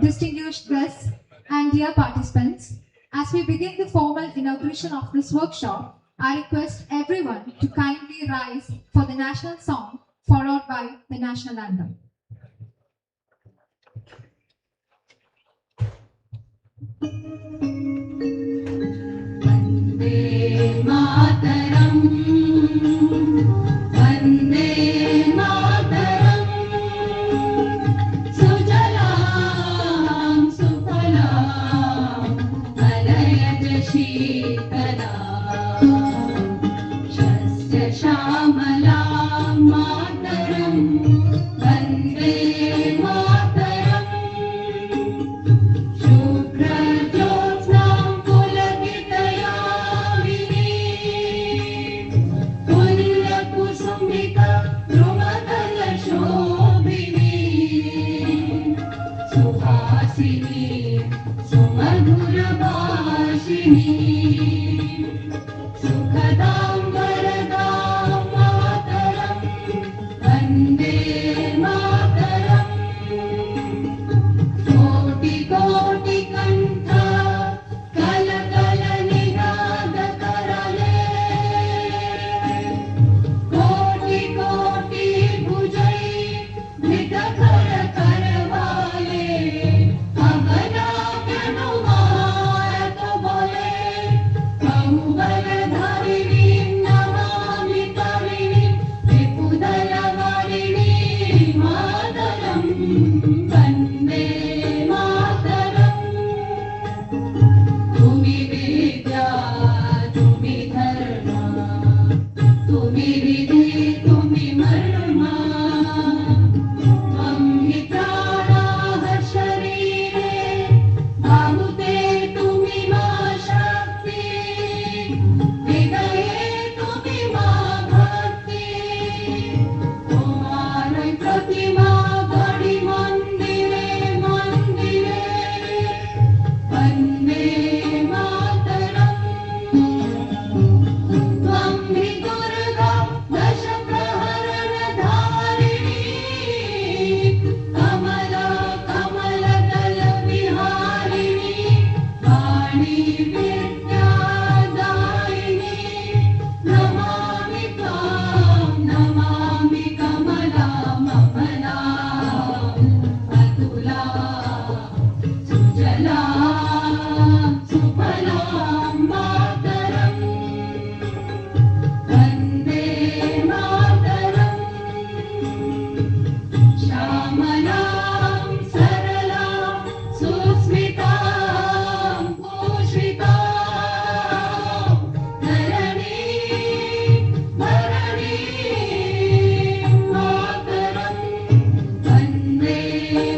distinguished guests, and dear participants, as we begin the formal inauguration of this workshop, I request everyone to kindly rise for the national song followed by the national anthem. Vande Mataram, Vande Mataram, Sujalam Sufalam, Malayaj Sheetalam, Shasya Shamalam Mataram, Vande Mataram, Shubhra Jyotsnam Pulakitayamini, Pulla Kusumika Dhrumadala Shobhini, Suhasini Sumadhura Bhashini, Sukhadam Varadam Mataram, Vande Mataram, Koti Koti Kantha Kala Kala Nigada Karale, Koti Koti Bhujai Nita Kara Karavale, Avana Kanumarat Bole, Bahubala Dharini Namami Tarini, Vipudala Varini Mataram, Vande Mataram, Tumi Vidya, Tumi Dharma, Tumi Vidhi, Tumi Marma, Tvam hi Prana Sharire, Bahute Tumi Ma Shakti, Hridaye Tumi Ma Bhakti, Tomarai Pratima Gadi Mandire Mandire, Vande Mataram, Tvam hi Durga Dasha Praharana Dharini, Kamala Kamala Dala Viharini, Vani Vidya Daini, Namami Tvam, Namami Kamala Mamala, Atula, Sujala, Supalam Mataram, Vande Mataram, Shamalam Saralam Susmitam Pushpitam, Dharani Dharani Mataram, Vande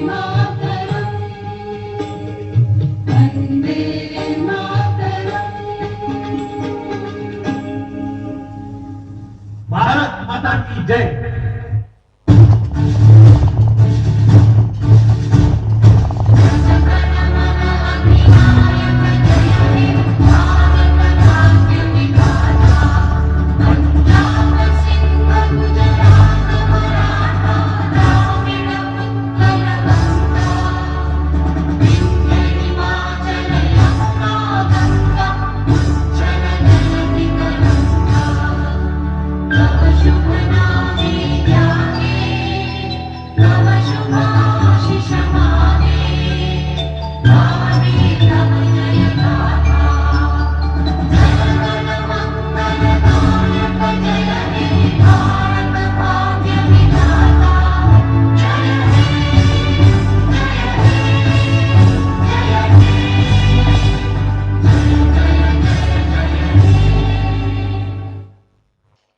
Mataram, Vande Mataram. Bharat माता की जय।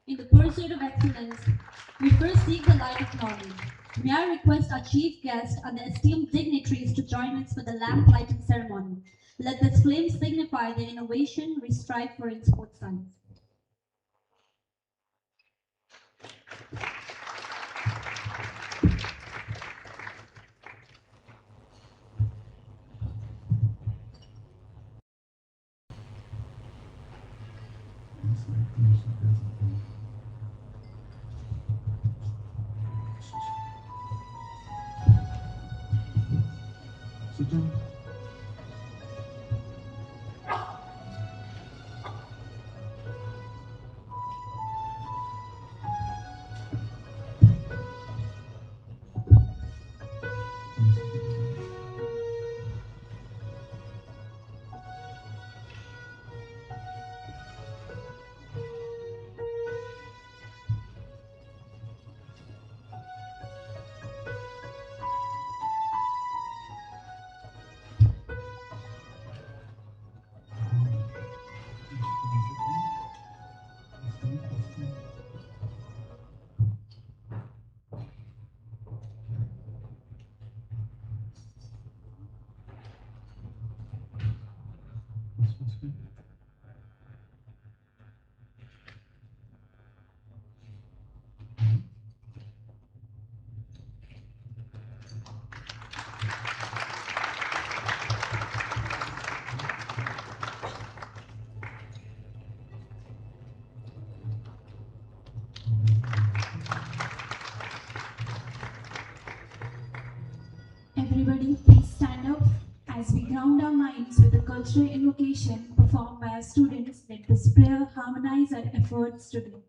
In the pursuit of excellence, we first seek the light of knowledge. May I request our chief guest and the esteemed dignitaries to join us for the lamp lighting ceremony. Let this flame signify the innovation we strive for in sports science. Everybody, please stand up as we ground our minds with a cultural invocation performed by our students. Let this prayer harmonize our efforts today.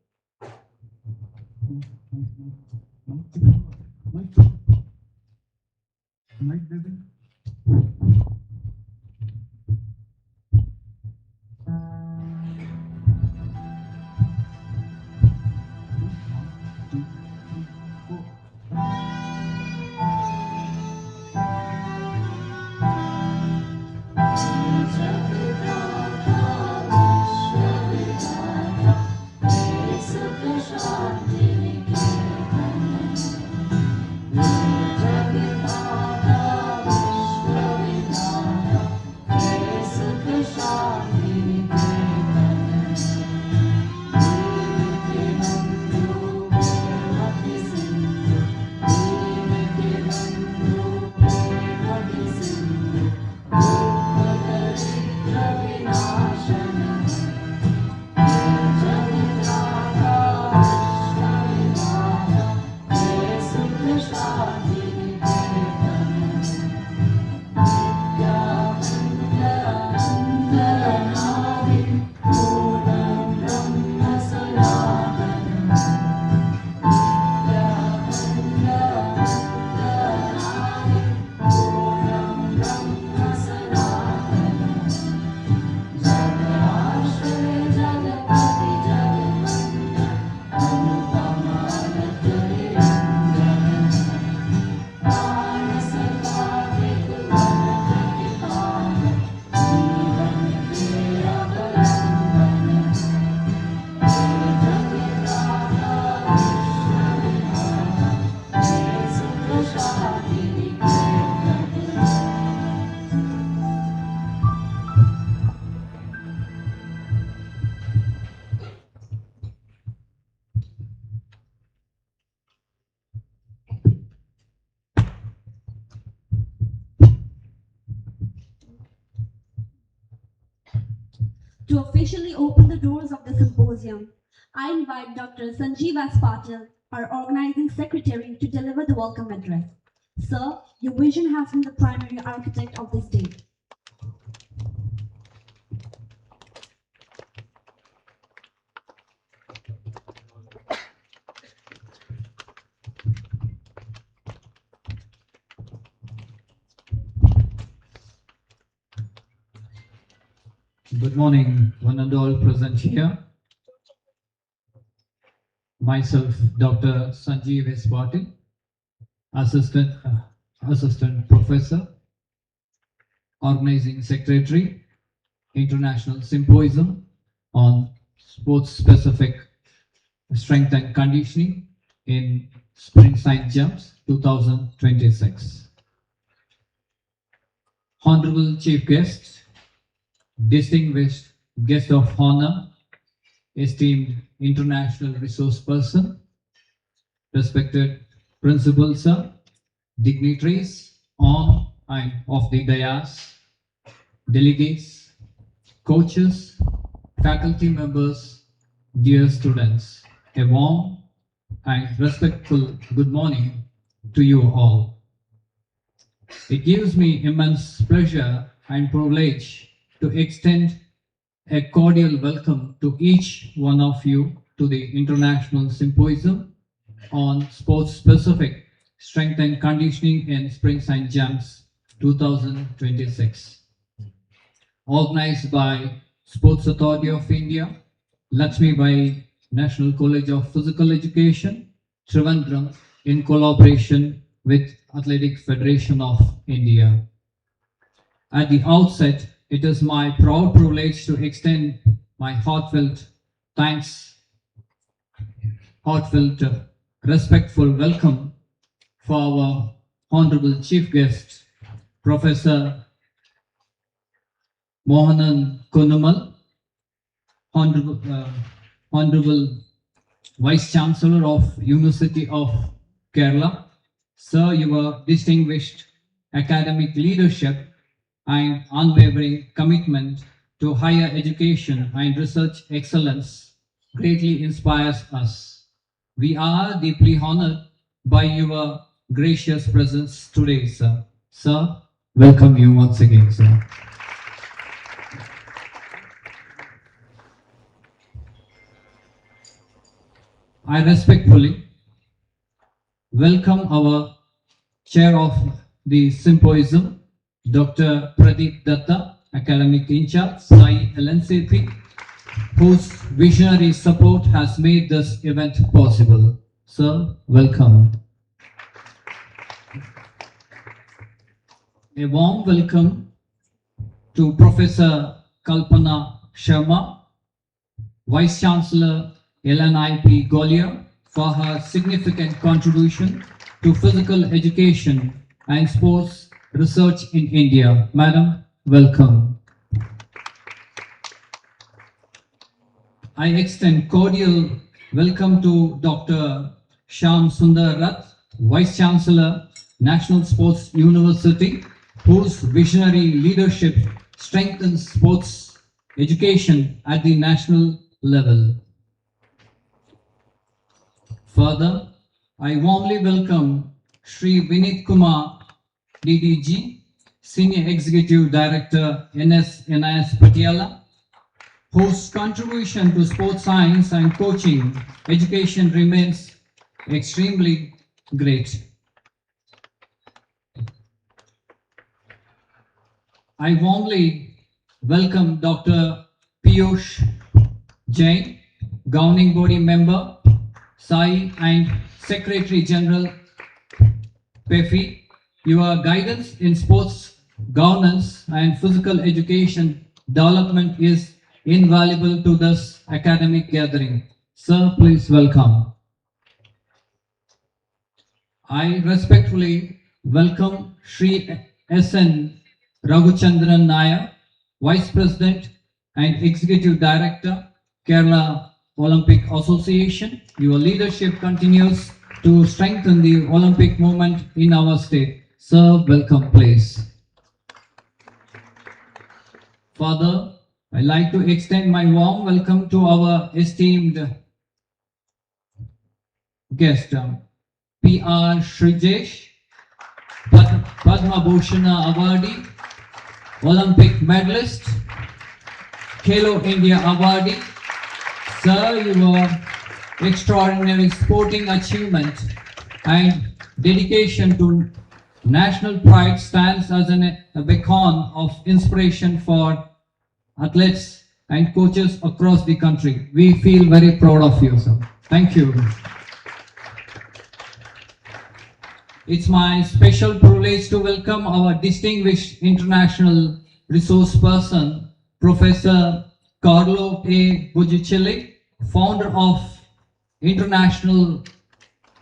To officially open the doors of the symposium, I invite Dr. Sanjeev S. Patil, our organizing secretary, to deliver the welcome address. Sir, your vision has been the primary architect of this day. Good morning, one and all present here. Myself, Dr. Sanjeev S. Patil, Assistant Professor, Organizing Secretary, International Symposium on Sports-Specific Strength and Conditioning in Sprint Science Jumps 2026. Honorable Chief Guest, distinguished guest of honor, esteemed international resource person, respected principal sir, dignitaries on and off the dais, delegates, coaches, faculty members, dear students, a warm and respectful good morning to you all. It gives me immense pleasure and privilege to extend a cordial welcome to each one of you to the International Symposium on Sports-Specific Strength and Conditioning in Springs and Jumps 2026. Organized by Sports Authority of India, Lakshmibai National College of Physical Education, Thiruvananthapuram, in collaboration with Athletic Federation of India. At the outset, it is my proud privilege to extend my heartfelt respectful welcome for our Honorable Chief Guest, Professor Mohanan Kunumal, Honorable Vice Chancellor of University of Kerala. Sir, your distinguished academic leadership and unwavering commitment to higher education and research excellence greatly inspires us. We are deeply honored by your gracious presence today, sir. Sir, welcome you once again, sir. I respectfully welcome our Chair of the Symposium, Dr. Pradeep Datta, Academic in Charge, Sai Lncpe, whose visionary support has made this event possible. Sir, welcome. A warm welcome to Professor Kalpana Sharma, Vice Chancellor LNIP Gwalior, for her significant contribution to physical education and sports research in India. Madam, welcome. I extend cordial welcome to Dr. Shyam Sundar Rath, Vice Chancellor, National Sports University, whose visionary leadership strengthens sports education at the national level. Further, I warmly welcome Shri Vinit Kumar, DDG, Senior Executive Director, NIS Patiala, whose contribution to sports science and coaching education remains extremely great. I warmly welcome Dr. Piyush Jain, Governing Body Member, Sai and Secretary General PEFI. Your guidance in sports governance and physical education development is invaluable to this academic gathering. Sir, please welcome. I respectfully welcome Shri S.N. Raghuchandran Nair, Vice President and Executive Director, Kerala Olympic Association. Your leadership continues to strengthen the Olympic movement in our state. Sir, welcome, please. Further, I'd like to extend my warm welcome to our esteemed guest, P.R. Shrijesh, Padma Bhushana awardee, Olympic medalist, Khelo India awardee. Sir, your extraordinary sporting achievement and dedication to national pride stands as a beacon of inspiration for athletes and coaches across the country. We feel very proud of you, sir. Thank you. It's my special privilege to welcome our distinguished international resource person, Professor Carlo A. Bugicelli, founder of International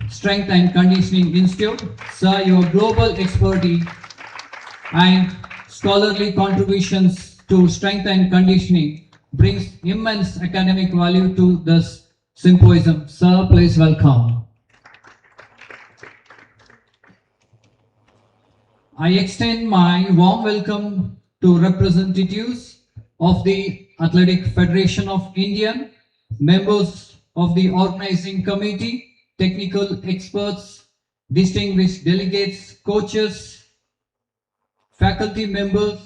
Strength and Conditioning Institute. Sir, your global expertise and scholarly contributions to strength and conditioning brings immense academic value to this symposium. Sir, please welcome. I extend my warm welcome to representatives of the Athletic Federation of India, members of the organizing committee, technical experts, distinguished delegates, coaches, faculty members,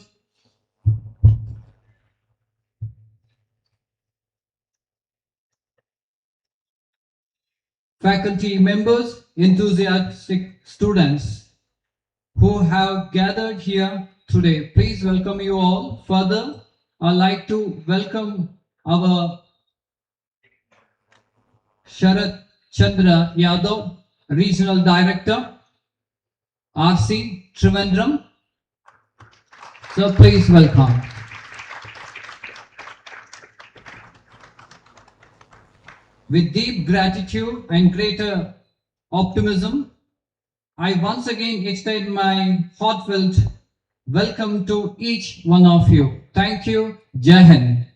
enthusiastic students who have gathered here today. Please welcome you all. Further, I'd like to welcome our Sharat Chandra Yadav, Regional Director, RC Trivandrum. So please welcome. With deep gratitude and greater optimism, I once again extend my heartfelt welcome to each one of you. Thank you. Jai Hind.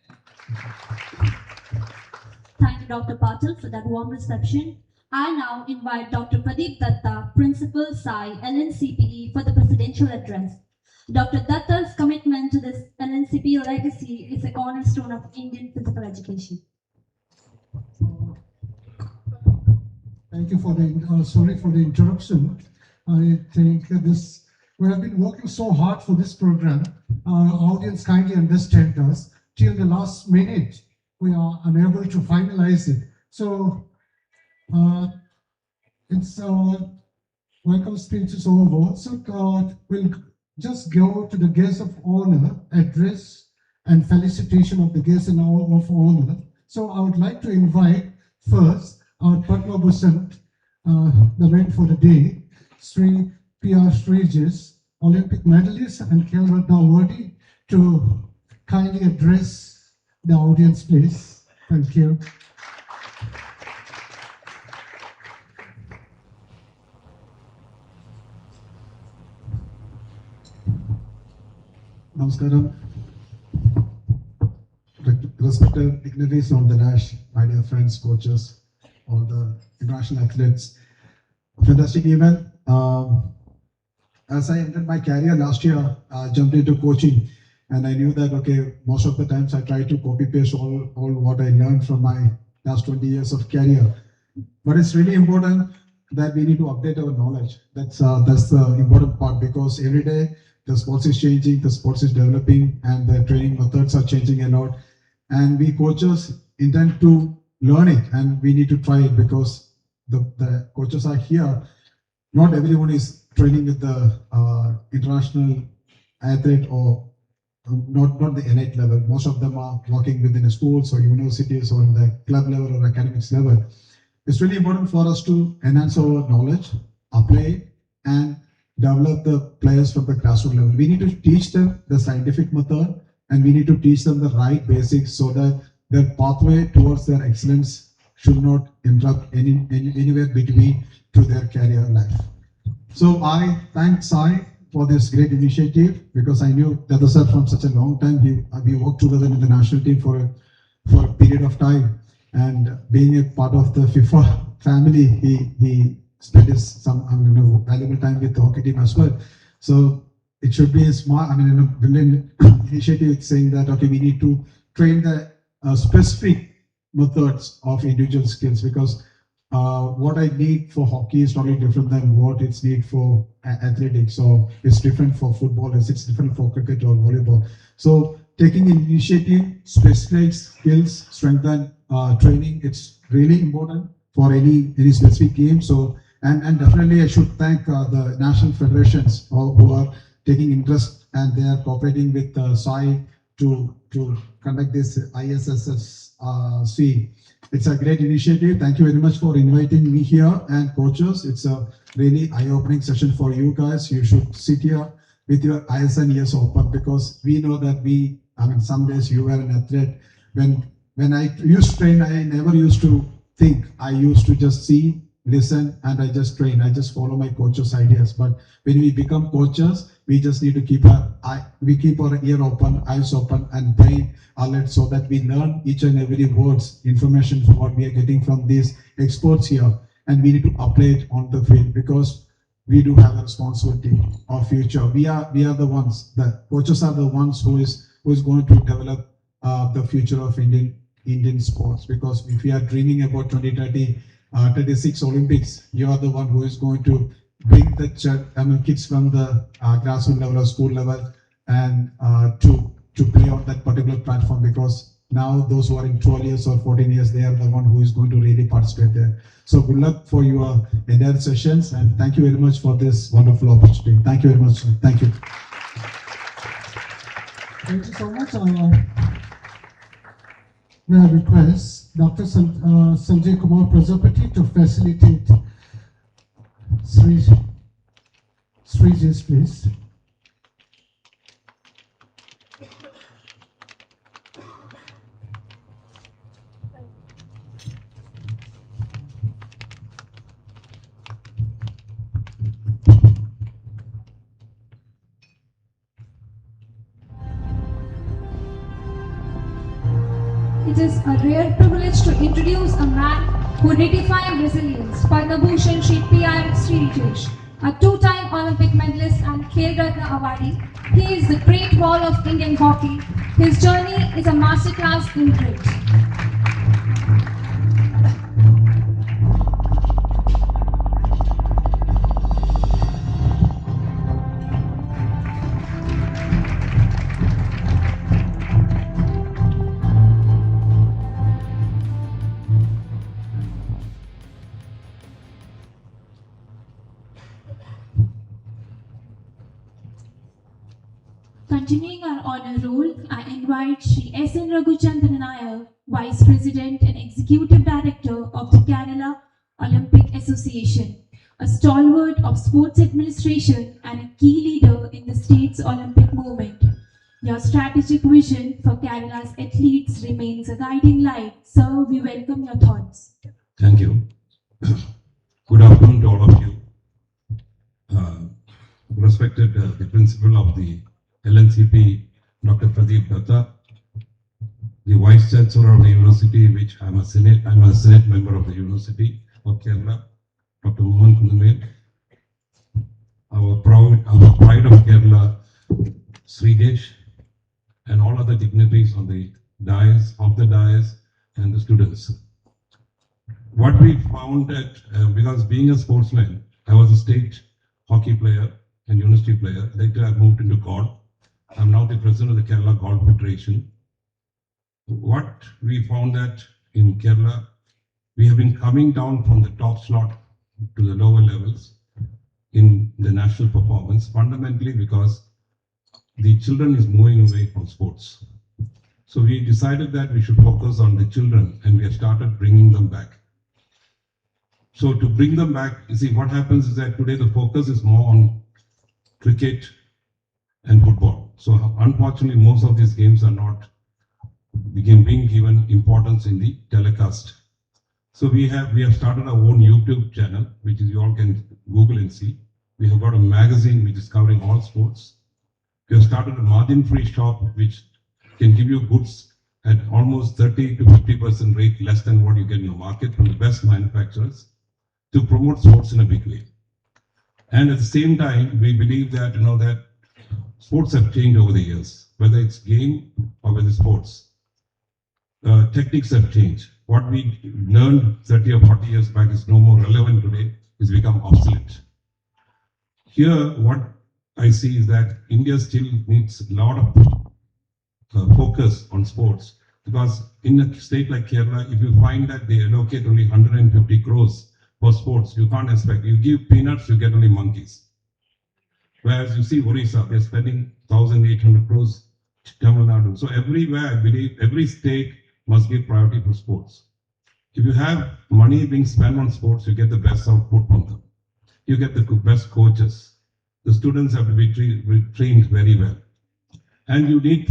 Thank you, Dr. Patil, for that warm reception. I now invite Dr. Pradeep Datta, Principal Sai Lncpe, for the presidential address. Dr. Datta's commitment to this Lncpe legacy is a cornerstone of Indian physical education. Thank you for the, sorry for the interruption. I think this, we have been working so hard for this program. Our audience kindly understand us. Till the last minute, we are unable to finalize it. So, it's welcome speech is over. So, we'll just go to the guest of honor, address and felicitation of the guest of honor. So, I would like to invite first our Padma Bhushan, the man for the day, Sri P.R. Srijis, Olympic medalist and Khel Ratna awardee, to kindly address the audience, please. Thank you. Namaskaram. Respected dignitaries of the Dash, my dear friends, coaches, all the international athletes. Fantastic event. As I ended my career last year, I jumped into coaching, and I knew that, okay, most of the times I try to copy paste all what I learned from my last 20 years of career. But it's really important that we need to update our knowledge. That's the important part, because every day the sports is changing, the sports is developing, and the training methods are changing a lot. And we coaches intend to learn it, and we need to try it, because the coaches are here. Not everyone is training with the international athlete, or not the elite level. Most of them are working within schools or universities or in the club level or academics level. It's really important for us to enhance our knowledge, apply it, and develop the players from the grassroots level. We need to teach them the scientific method, and we need to teach them the right basics, so that their pathway towards their excellence should not interrupt anywhere between to their career life. So I thank Sai for this great initiative, because I knew Dada sir from such a long time. We worked together in the national team for a period of time, and being a part of the FIFA family, he spent some valuable time with the hockey team as well. So it should be a smart, brilliant initiative, saying that, okay, we need to train the specific methods of individual skills, because what I need for hockey is totally different than what it's need for athletics. So it's different for footballers, it's different for cricket or volleyball. So taking initiative, specific skills, strengthen training, it's really important for any specific game. So and definitely I should thank the national federations who are taking interest, and they are cooperating with Sai to conduct this ISSC. It's a great initiative. Thank you very much for inviting me here, and coaches. It's a really eye-opening session for you guys. You should sit here with your eyes and ears open, because we know that some days you were an athlete. When I used to train, I never used to think. I used to just see, listen, and I just train. I just follow my coach's ideas. But when we become coaches, we just need to keep our ear open, eyes open, and brain alert, so that we learn each and every words, information from what we are getting from these experts here, and we need to apply it on the field, because we do have a responsibility of future. We are the ones. The coaches are the ones who is going to develop the future of Indian sports. Because if we are dreaming about 2030. 36 Olympics, you are the one who is going to bring the kids from the grassroots level or school level and to play on that particular platform, because now those who are in 12 years or 14 years, they are the one who is going to really participate there. So good luck for your entire sessions, and thank you very much for this wonderful opportunity. Thank you very much. Thank you. Thank you so much. May I request Dr. Sanjay Kumar Prajapati to facilitate Sriji's, please. It is a rare privilege to introduce a man who redefined resilience, Padma Bhushan Shri P.R. Srijesh, a two-time Olympic medalist and Khel Ratna awardee. He is the Great Wall of Indian hockey. His journey is a masterclass in grit. Continuing our honor roll, I invite Shri S.N. Raghunandan Nair, Vice President and Executive Director of the Kerala Olympic Association, a stalwart of sports administration and a key leader in the state's Olympic movement. Your strategic vision for Kerala's athletes remains a guiding light. Sir, we welcome your thoughts. Thank you. Good afternoon to all of you. Respected the principal of the Lncpe, Dr. Pradeep Datta, the Vice Chancellor of the University, which I'm a Senate member of the University of Kerala, Dr. Mohan Kundamel, our pride of Kerala, Srijesh, and all other dignitaries on the dais, and the students. What we found that, because being a sportsman, I was a state hockey player and university player. Later I moved into golf. I'm now the president of the Kerala Golf Federation. What we found that in Kerala, we have been coming down from the top slot to the lower levels in the national performance, fundamentally because the children is moving away from sports. So we decided that we should focus on the children, and we have started bringing them back. So to bring them back, you see, what happens is that today the focus is more on cricket and football. So unfortunately, most of these games are not being given importance in the telecast. So we have started our own YouTube channel, which is you all can Google and see. We have got a magazine which is covering all sports. We have started a margin-free shop which can give you goods at almost 30 to 50% rate less than what you get in the market from the best manufacturers to promote sports in a big way. And at the same time, we believe that that sports have changed over the years, whether it's game or whether it's sports. Techniques have changed. What we learned 30 or 40 years back is no more relevant today, it's become obsolete. Here, what I see is that India still needs a lot of focus on sports, because in a state like Kerala, if you find that they allocate only 150 crores for sports, you can't expect. You give peanuts, you get only monkeys. Whereas you see Orissa, they're spending 1,800 crores, Tamil Nadu. So everywhere, I believe, every state must give priority for sports. If you have money being spent on sports, you get the best output from them. You get the best coaches. The students have to be trained very well. And you need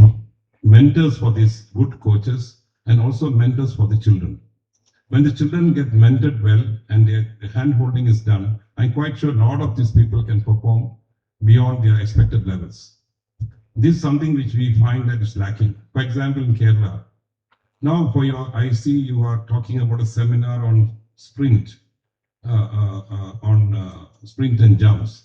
mentors for these good coaches and also mentors for the children. When the children get mentored well and their hand-holding is done, I'm quite sure a lot of these people can perform beyond their expected levels. This is something which we find that is lacking. For example, in Kerala, now I see you are talking about a seminar on sprint, sprint and jumps.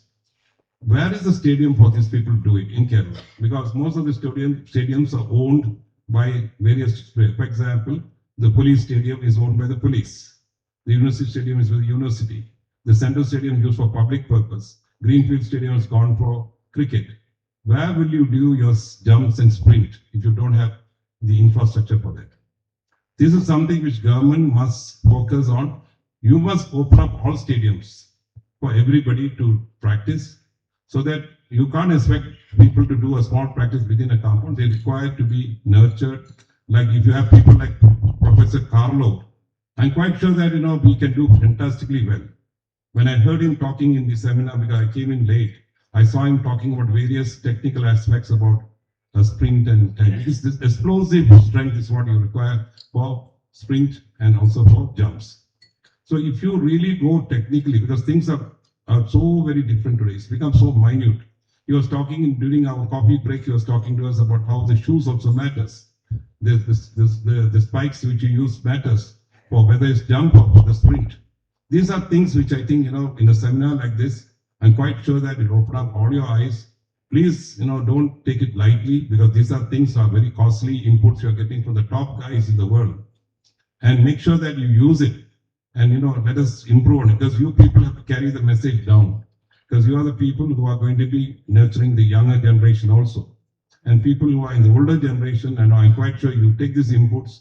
Where is the stadium for these people to do it in Kerala? Because most of the stadiums are owned by various, for example, the police stadium is owned by the police. The university stadium is by the university. The Central Stadium used for public purpose. Greenfield Stadium has gone for cricket. Where will you do your jumps and sprint if you don't have the infrastructure for that? This is something which government must focus on. You must open up all stadiums for everybody to practice, so that you can't expect people to do a small practice within a compound. They require to be nurtured. Like if you have people like Professor Carlo, I'm quite sure that we can do fantastically well. When I heard him talking in the seminar, because I came in late, I saw him talking about various technical aspects about a sprint and this explosive strength is what you require for sprint and also for jumps. So if you really go technically, because things are so very different today, it's become so minute. He was talking during our coffee break, he was talking to us about how the shoes also matters. The spikes which you use matters for whether it's jump or for the sprint. These are things which I think, in a seminar like this, I'm quite sure that it will open up all your eyes. Please, don't take it lightly, because these are things are very costly inputs you're getting from the top guys in the world. And make sure that you use it. And, let us improve on it, because you people have to carry the message down. Because you are the people who are going to be nurturing the younger generation also. And people who are in the older generation, and I'm quite sure you take these inputs,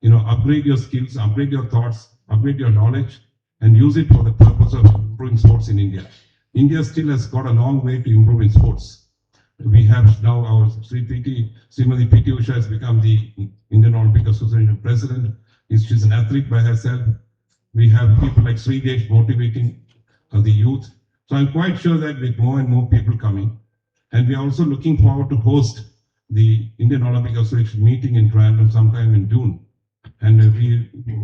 upgrade your skills, upgrade your thoughts, upgrade your knowledge, and use it for the purpose of improving sports in India. India still has got a long way to improve in sports. We have now our Srimati P.T. Usha has become the Indian Olympic Association president. She's an athlete by herself. We have people like Sridesh motivating the youth. So I'm quite sure that with more and more people coming, and we are also looking forward to host the Indian Olympic Association meeting in Trivandrum sometime in June. And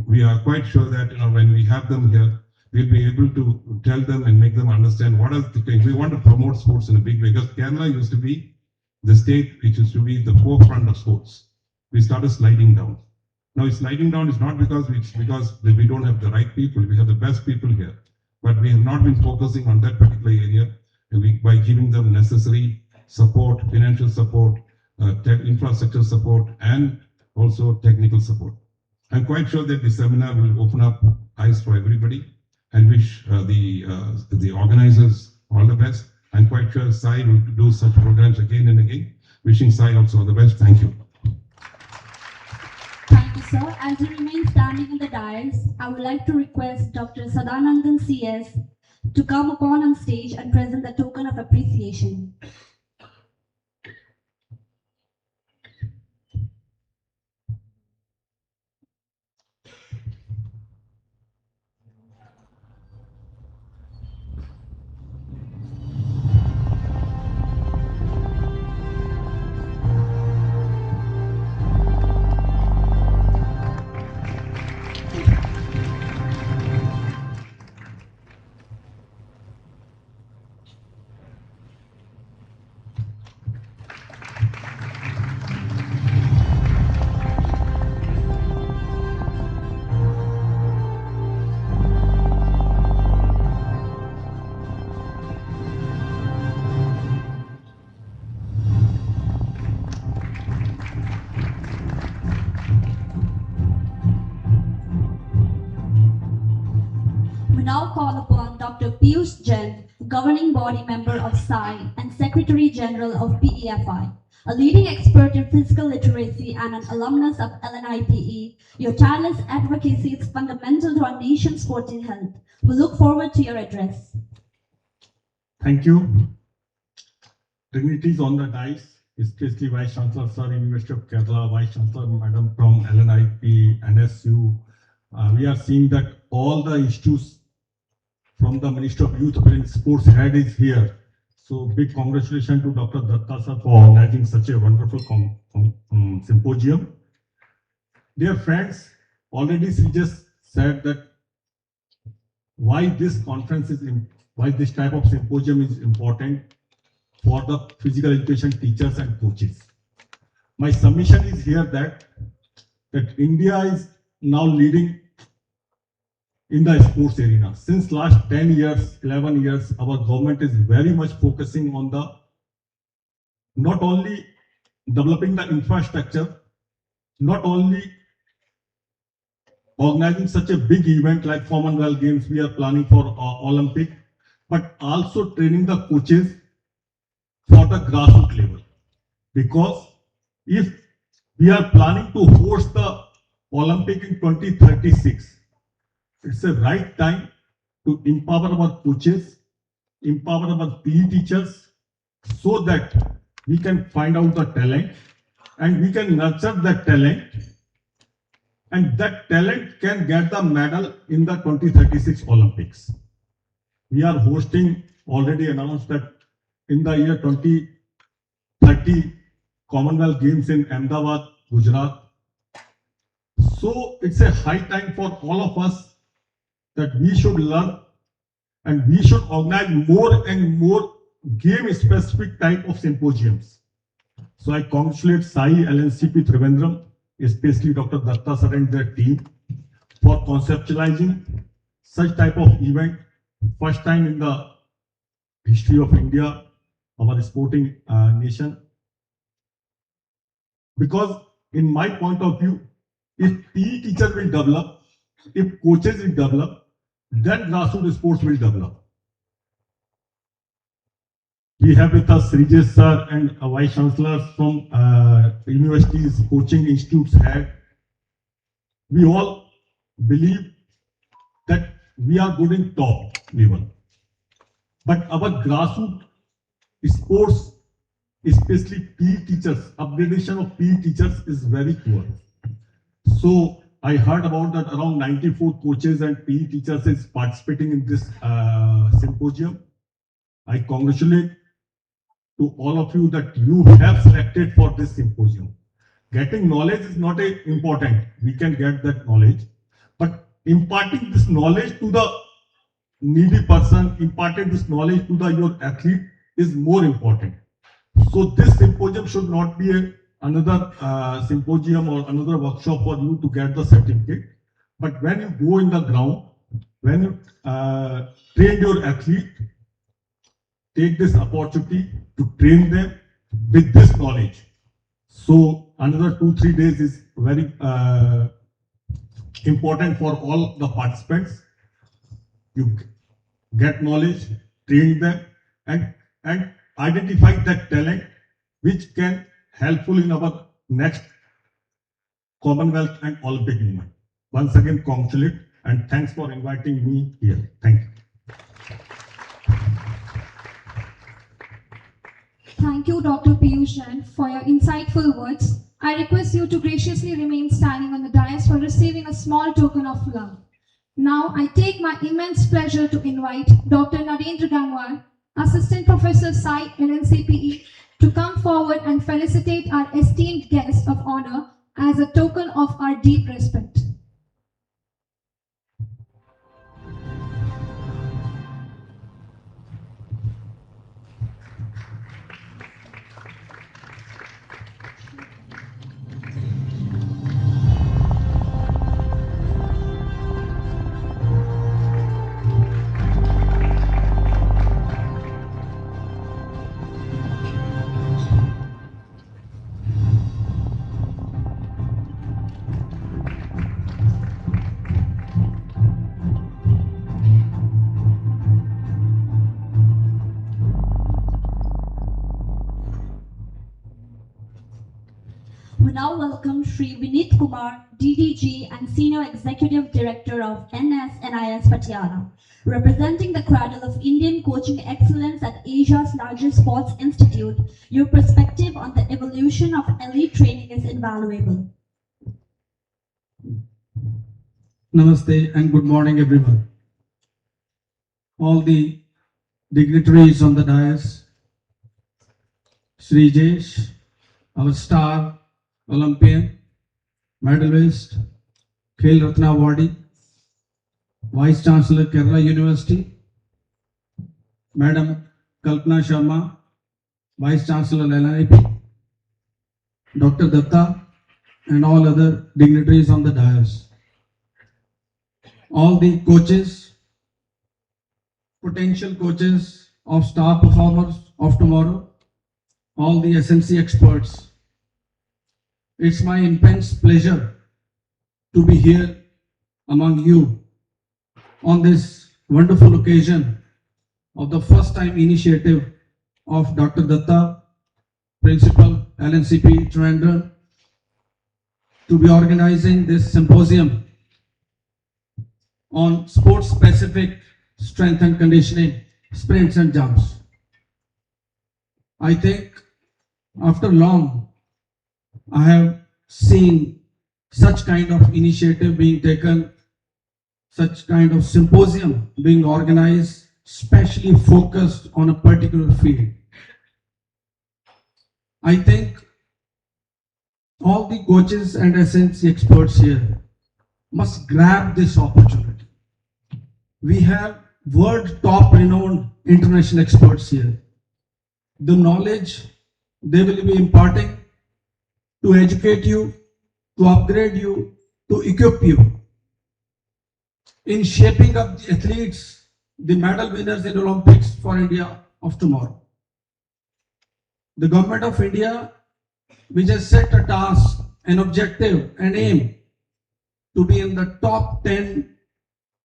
we are quite sure that when we have them here, we'll be able to tell them and make them understand what are the things. We want to promote sports in a big way, because Kerala used to be the state which used to be the forefront of sports. We started sliding down. Now sliding down is not because we don't have the right people. We have the best people here, but we have not been focusing on that particular area by giving them necessary support, financial support, infrastructure support, and also technical support. I'm quite sure that the seminar will open up eyes for everybody, and wish the organizers all the best. I'm quite sure Sai will do such programs again and again. Wishing Sai also all the best. Thank you. Thank you, sir. As you remain standing in the dais, I would like to request Dr. Sadanandan CS to come upon on stage and present the token of appreciation. Now call upon Dr. Piyush Jain, Governing Body Member of Sai and Secretary General of PEFI, a leading expert in physical literacy and an alumnus of LNIPE. Your tireless advocacy is fundamental to our nation's sporting health. We look forward to your address. Thank you. Dignitaries on the dais, especially Vice Chancellor Sir, University of Kerala, Vice Chancellor Madam from LNIP, NSU. We are seeing that all the issues from the Ministry of Youth and Sports head is here. So big congratulations to Dr. Datta sir for organizing such a wonderful symposium. Dear friends, already she just said that why this conference is why this type of symposium is important for the physical education teachers and coaches. My submission is here that India is now leading in the sports arena. Since last 10 years, 11 years, our government is very much focusing on the not only developing the infrastructure, not only organizing such a big event like Commonwealth Games, we are planning for Olympic, but also training the coaches for the grassroots level. Because if we are planning to host the Olympic in 2036, it's the right time to empower our coaches, empower our PE teachers, so that we can find out the talent and we can nurture that talent, and that talent can get the medal in the 2036 Olympics. We are hosting, already announced that in the year 2030 Commonwealth Games in Ahmedabad, Gujarat. So it's a high time for all of us that we should learn and we should organize more and more game-specific type of symposiums. So I congratulate Sai Lncpe Thiruvananthapuram, especially Dr. Datta sir and their team, for conceptualizing such type of event. First time in the history of India, our sporting nation. Because in my point of view, if PE teachers will develop, if coaches will develop, then grassroots sports will develop. We have with us Srijesh sir and Vice Chancellors from universities, coaching institutes head. We all believe that we are good in top level. But our grassroots sports, especially PE teachers, upgradation of PE teachers is very poor. So I heard about that around 94 coaches and PE teachers is participating in this symposium. I congratulate to all of you that you have selected for this symposium. Getting knowledge is not important. We can get that knowledge, but imparting this knowledge to the needy person, imparting this knowledge to your athlete is more important. So this symposium should not be another symposium or another workshop for you to get the certificate. But when you go in the ground, when you train your athlete, take this opportunity to train them with this knowledge. So another 2-3 days is very important for all the participants. You get knowledge, train them, and identify that talent which can helpful in our next Commonwealth and Olympic movement. Once again, congratulate and thanks for inviting me here. Thank you. Thank you, Dr. Piyush Jain, for your insightful words. I request you to graciously remain standing on the dais for receiving a small token of love. Now, I take my immense pleasure to invite Dr. Narendra Gangwar, Assistant Professor Sai Lncpe, to come forward and felicitate our esteemed guest of honor as a token of our deep respect. We now welcome Shri Vinit Kumar, DDG and Senior Executive Director of NS Patiala, representing the cradle of Indian coaching excellence at Asia's largest sports institute. Your perspective on the evolution of elite training is invaluable. Namaste and good morning, everyone. All the dignitaries on the dais, Srijesh, our star Olympian, medalist, Khel Ratna awardee, Vice Chancellor Kerala University, Madam Kalpana Sharma, Vice Chancellor LNIP, Dr. Datta, and all other dignitaries on the dais. All the coaches, potential coaches of star performers of tomorrow, all the SMC experts. It's my immense pleasure to be here among you on this wonderful occasion of the first time initiative of Dr. Datta, Principal Lncpe Trivandrum, to be organizing this symposium on sports specific strength and conditioning, sprints and jumps. I think after long, I have seen such kind of initiative being taken, such kind of symposium being organized, specially focused on a particular field. I think all the coaches and SNC experts here must grab this opportunity. We have world top renowned international experts here. The knowledge they will be imparting to educate you, to upgrade you, to equip you in shaping up the athletes, the medal winners in Olympics for India of tomorrow. The government of India, which has set a task, an objective, an aim to be in the top 10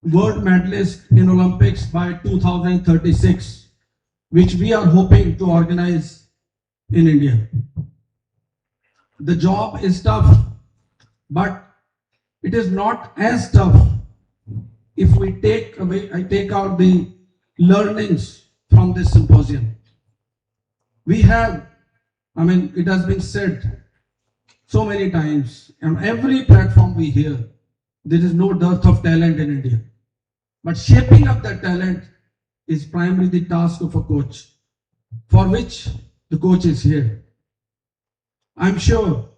world medalists in Olympics by 2036, which we are hoping to organize in India. The job is tough, but it is not as tough if we take out the learnings from this symposium. We have, it has been said so many times, on every platform we hear, there is no dearth of talent in India. But shaping up that talent is primarily the task of a coach, for which the coach is here. I'm sure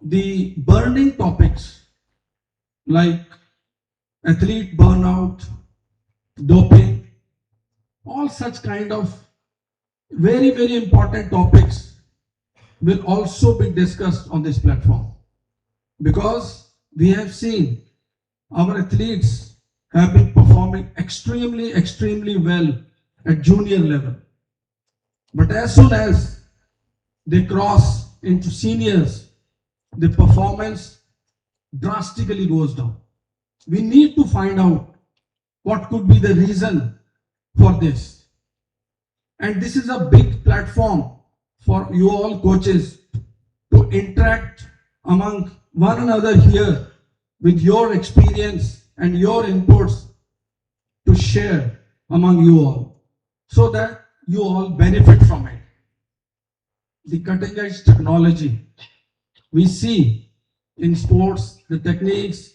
the burning topics like athlete burnout, doping, all such kind of very, very important topics will also be discussed on this platform, because we have seen our athletes have been performing extremely well at junior level. But as soon as they cross into seniors, the performance drastically goes down. We need to find out what could be the reason for this. And this is a big platform for you all coaches to interact among one another here with your experience and your inputs to share among you all, so that you all benefit from it. The cutting edge technology we see in sports, the techniques,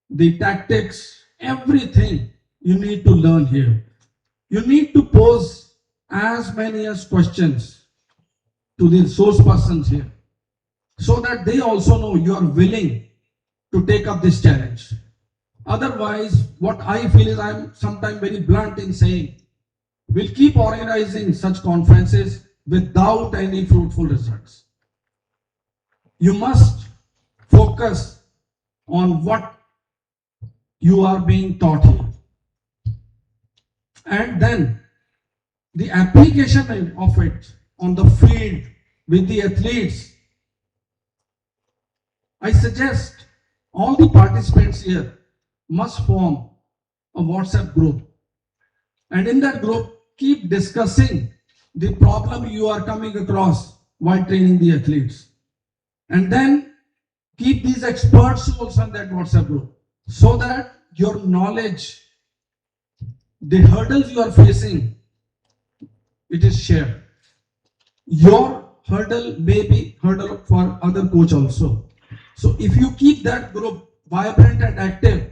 the tactics, everything you need to learn here. You need to pose as many as questions to the source persons here, so that they also know you are willing to take up this challenge. Otherwise, what I feel is, I'm sometimes very blunt in saying, we'll keep organizing such conferences without any fruitful results. You must focus on what you are being taught here. And then the application of it on the field with the athletes. I suggest all the participants here must form a WhatsApp group. And in that group, keep discussing the problem you are coming across while training the athletes. And then keep these experts also in that WhatsApp group, so that your knowledge, the hurdles you are facing, it is shared. Your hurdle may be hurdle for other coach also. So if you keep that group vibrant and active,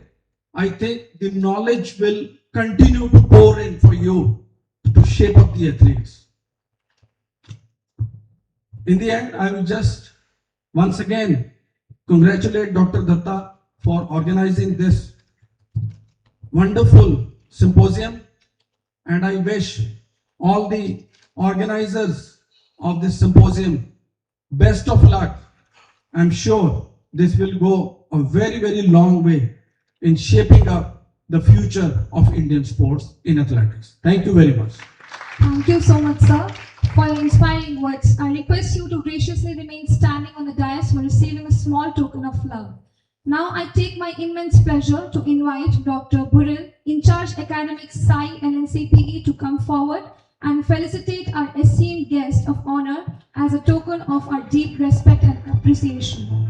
I think the knowledge will continue to pour in for you to shape up the athletes. In the end, I will just once again congratulate Dr. Datta for organizing this wonderful symposium, and I wish all the organizers of this symposium best of luck. I'm sure this will go a very long way in shaping up the future of Indian sports in athletics. Thank you very much. Thank you so much, sir, for your inspiring words. I request you to graciously remain standing on the dais for receiving a small token of love. Now I take my immense pleasure to invite Dr. Burrell, in charge academics Sai Lncpe, to come forward and felicitate our esteemed guest of honor as a token of our deep respect and appreciation.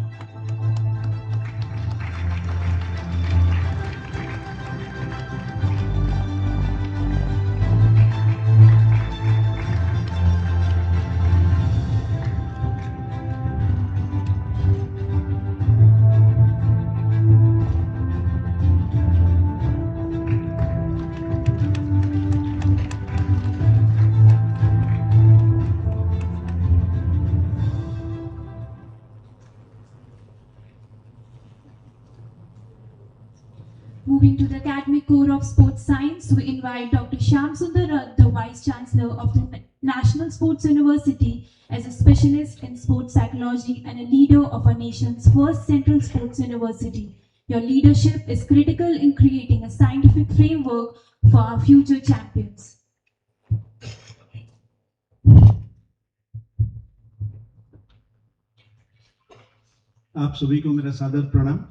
Moving to the Academic Core of Sports Science, we invite Dr. Shyam Sundar, the Vice Chancellor of the National Sports University, as a specialist in sports psychology and a leader of our nation's first central sports university. Your leadership is critical in creating a scientific framework for our future champions. आप सभी को मेरा सादर प्रणाम।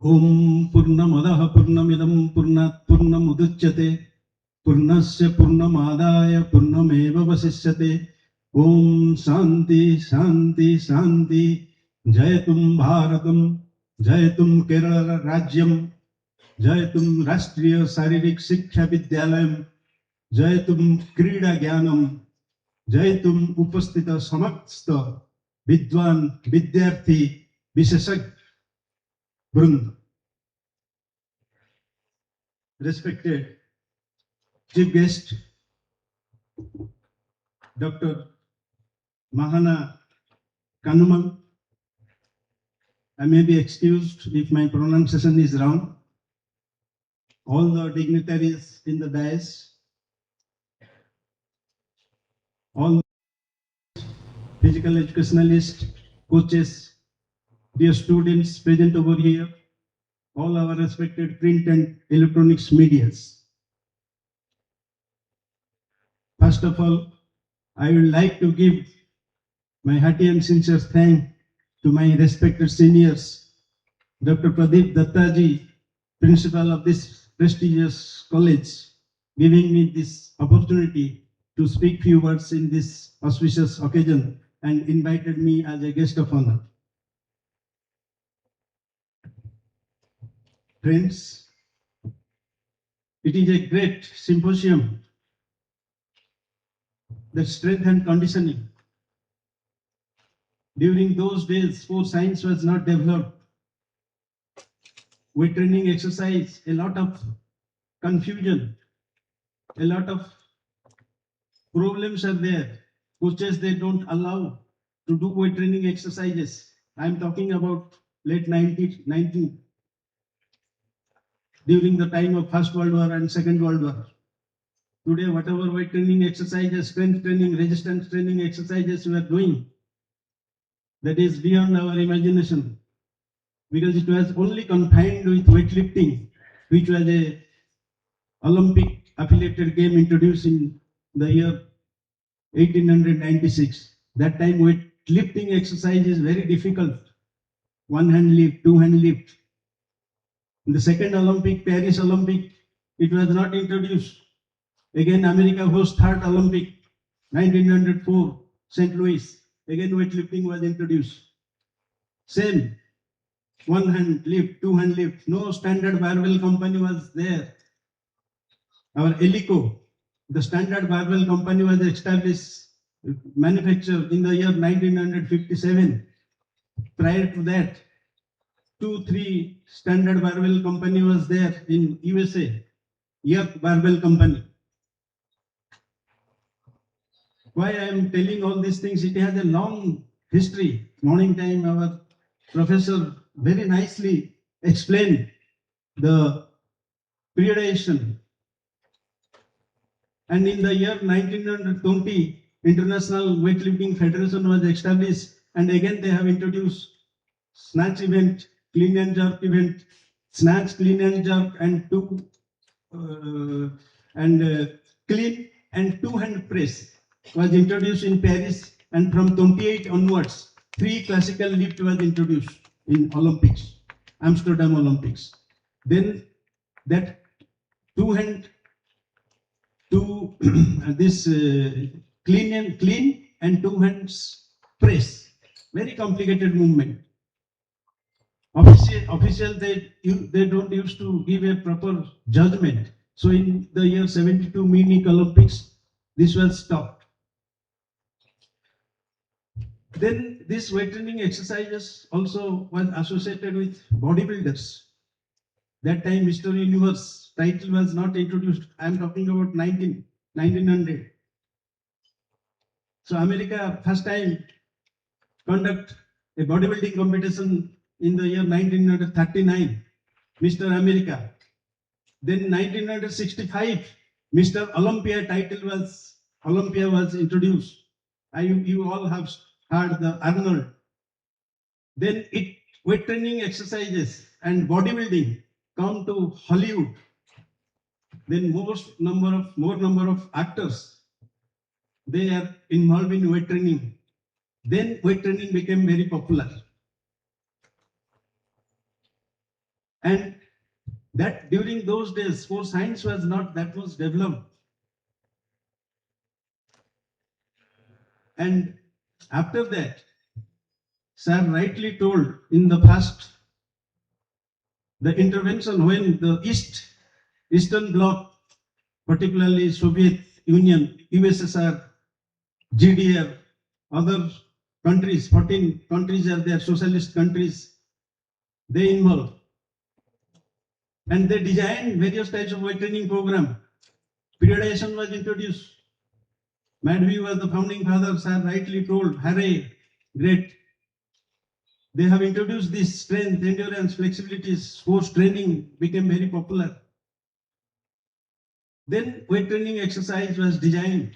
ओम पूर्णमदः पूर्णमिदं पूर्णात् पूर्णमुदच्यते पूर्णस्य पूर्णमादाय पूर्णमेवावशिष्यते। ओम शांति शांति शांति। जयतुम भारतम, जयतुम केरल राज्यम, जयतुम राष्ट्रीय शारीरिक शिक्षा विद्यालयम, जयतुम क्रीडा ज्ञानम, जयतुम उपस्थित समस्त विद्वान विद्यार्थी विशेषज्ञ वृंद। Respected Chief Guest, Dr. Mahana Kanuman, I may be excused if my pronunciation is wrong. All the dignitaries in the dais, all physical educationalists, coaches, dear students present over here, all our respected print and electronics medias. First of all, I would like to give my hearty and sincere thanks to my respected seniors, Dr. Pradeep Dattaji, principal of this prestigious college, giving me this opportunity to speak few words in this auspicious occasion and invited me as a guest of honor. Friends, it is a great symposium that strength and conditioning. During those days, sports science was not developed. Weight training exercise, a lot of confusion, a lot of problems are there. Coaches, they don't allow to do weight training exercises. I'm talking about late 19, during the time of First World War and Second World War. Today, whatever weight training exercises, strength training, resistance training exercises we are doing, that is beyond our imagination, because it was only confined with weightlifting, which was a Olympic affiliated game introduced in the year 1896. That time weightlifting exercise is very difficult. One hand lift, two hand lift. In the second Olympic, Paris Olympic, it was not introduced. Again, America hosts third Olympic, 1904, St. Louis. Again, weightlifting was introduced. Same, one hand lift, two hand lift. No standard barbell company was there. Our Elico, the standard barbell company, was established, manufactured in the year 1957. Prior to that, 2-3 standard barbell company was there in USA, Yerk Barbell Company. Why I am telling all these things? It has a long history. Morning time, our professor very nicely explained the periodization. And in the year 1920, International Weightlifting Federation was established, and again they have introduced snatch event, clean and jerk event, snatch, clean and jerk, and clean and two hand press was introduced in Paris, and from 28 onwards, 3 classical lift was introduced in Olympics, Amsterdam Olympics. Then that this clean and 2 hands press, very complicated movement. Official they don't used to give a proper judgment. So in the year 72 Munich Olympics, this was stopped. Then this weight training exercises also was associated with bodybuilders. That time Mr. Universe title was not introduced. I am talking about 1900. So America first time conduct a bodybuilding competition in the year 1939, Mr. America. Then 1965, Mr. Olympia title was, Olympia was introduced. You all have heard the Arnold. Then weight training exercises and bodybuilding come to Hollywood. Then more number of actors, they are involved in weight training. Then weight training became very popular. And that during those days, sports science was not that much developed. And after that, sir rightly told in the past, the intervention when the Eastern Bloc, particularly Soviet Union, USSR, GDR, other countries, 14 countries are there, socialist countries, they involved. And they designed various types of weight training program. Periodization was introduced. Madhvi was the founding father, sir rightly told, hooray, great. They have introduced this strength, endurance, flexibility, sports training became very popular. Then weight training exercise was designed.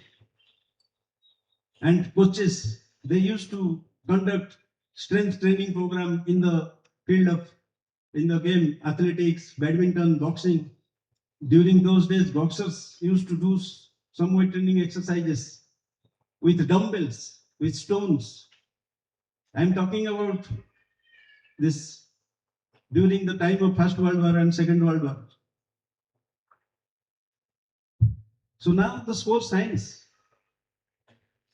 And coaches, they used to conduct strength training program in the field of, in the game, athletics, badminton, boxing. During those days, boxers used to do some weight training exercises with dumbbells, with stones. I'm talking about this during the time of First World War and Second World War. So now the sports science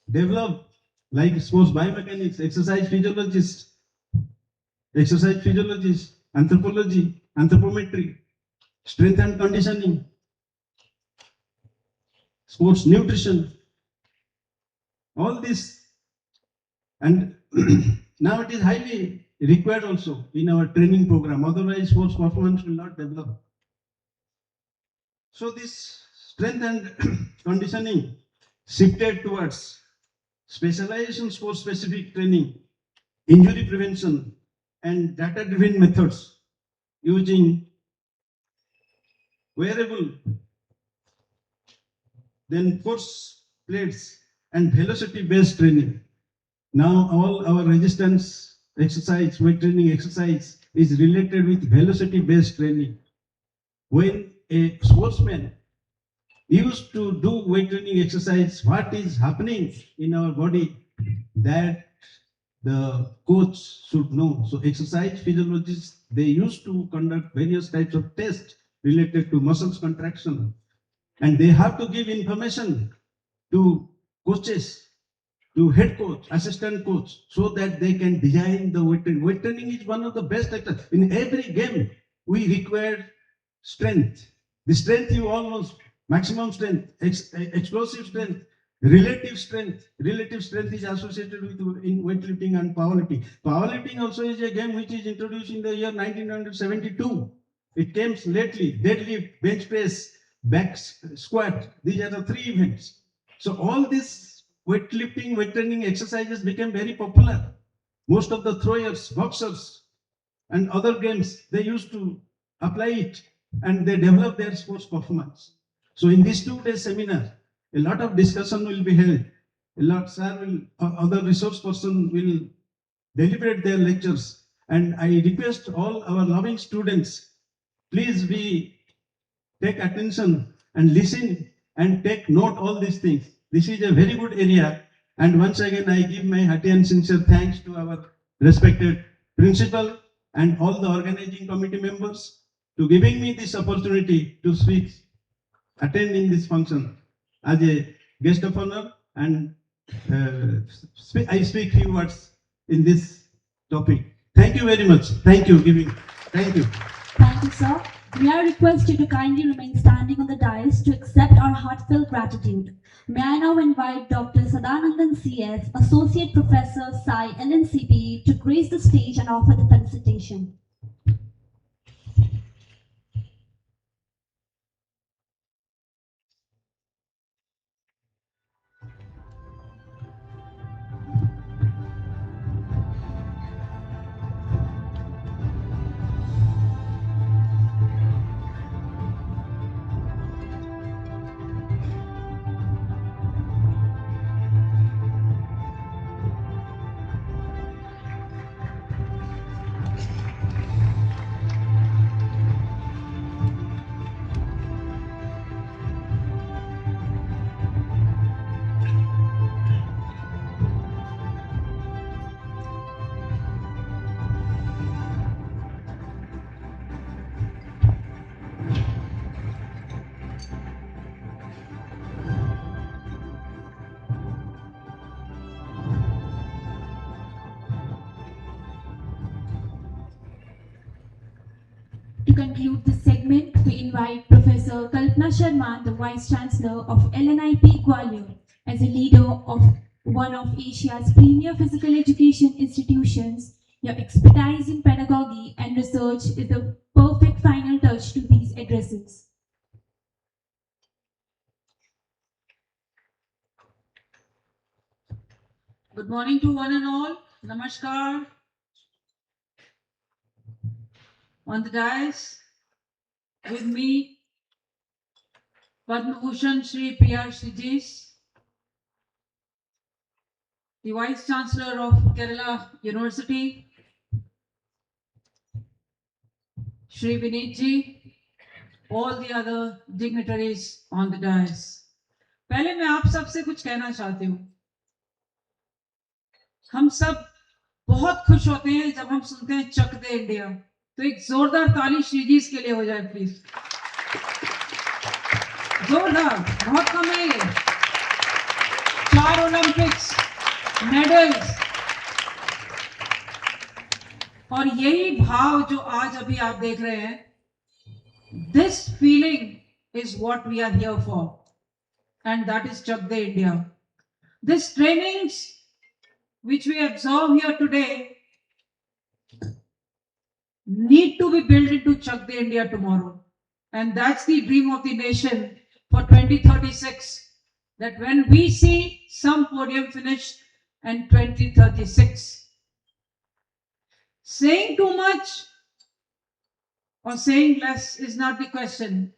developed, like sports biomechanics, exercise physiologists, anthropology, anthropometry, strength and conditioning, sports nutrition, all this. And now it is highly required also in our training program, otherwise sports performance will not develop. So this strength and conditioning shifted towards specialization, sports specific training, injury prevention, and data-driven methods using wearable, then force plates and velocity-based training. Now all our resistance exercise, weight training exercise is related with velocity-based training. When a sportsman used to do weight training exercise, what is happening in our body, that the coach should know. So exercise physiologists, they used to conduct various types of tests related to muscles contraction, and they have to give information to coaches, to head coach, assistant coach, so that they can design the weight training. Weight training is one of the best exercises. In every game, we require strength. The strength you all know, maximum strength, explosive strength, relative strength. Relative strength is associated with in weightlifting and powerlifting. Powerlifting also is a game which is introduced in the year 1972. It came lately. Deadlift, bench press, back squat. These are the 3 events. So all these weightlifting, weight training exercises became very popular. Most of the throwers, boxers, and other games, they used to apply it, and they develop their sports performance. So in this 2-day seminar, a lot of discussion will be held. A lot, sir will, other resource person will deliberate their lectures. And I request all our loving students, please take attention and listen and take note all these things. This is a very good area And once again, I give my hearty and sincere thanks to our respected principal and all the organizing committee members to giving me this opportunity to speak, attend in this function as a guest of honor, and I speak few words in this topic. Thank you very much. Thank you, Thank you. Thank you, sir. May I request you to kindly remain standing on the dais to accept our heartfelt gratitude. May I now invite Dr. Sadanandan CS, Associate Professor Sai Lncpe, to grace the stage and offer the felicitation. To conclude this segment, we invite Professor Kalpana Sharma, the Vice Chancellor of LNIP Gwalior, as a leader of one of Asia's premier physical education institutions. Your expertise in pedagogy and research is the perfect final touch to these addresses. Good morning to one and all. Namaskar. On the dais with me, Padma Bhushan Shri P.R. Sijis, the Vice Chancellor of Kerala University, Shri Vineet ji, all the other dignitaries on the dais. पहले मैं आप सबसे कुछ कहना चाहती हूँ. हम सब बहुत खुश होते हैं जब हम सुनते हैं चक दे इंडिया. तो एक जोरदार ताली श्रीजीस के लिए हो जाए प्लीज. जोरदार, बहुत कम है ये. 4 ओलंपिक्स मेडल्स, और यही भाव जो आज अभी आप देख रहे हैं, this feeling is what we are here for, and that is Chak De India. This trainings which we observe here today need to be built into Chak De India tomorrow. And that's the dream of the nation for 2036. That when we see some podium finished in 2036. Saying too much or saying less is not the question.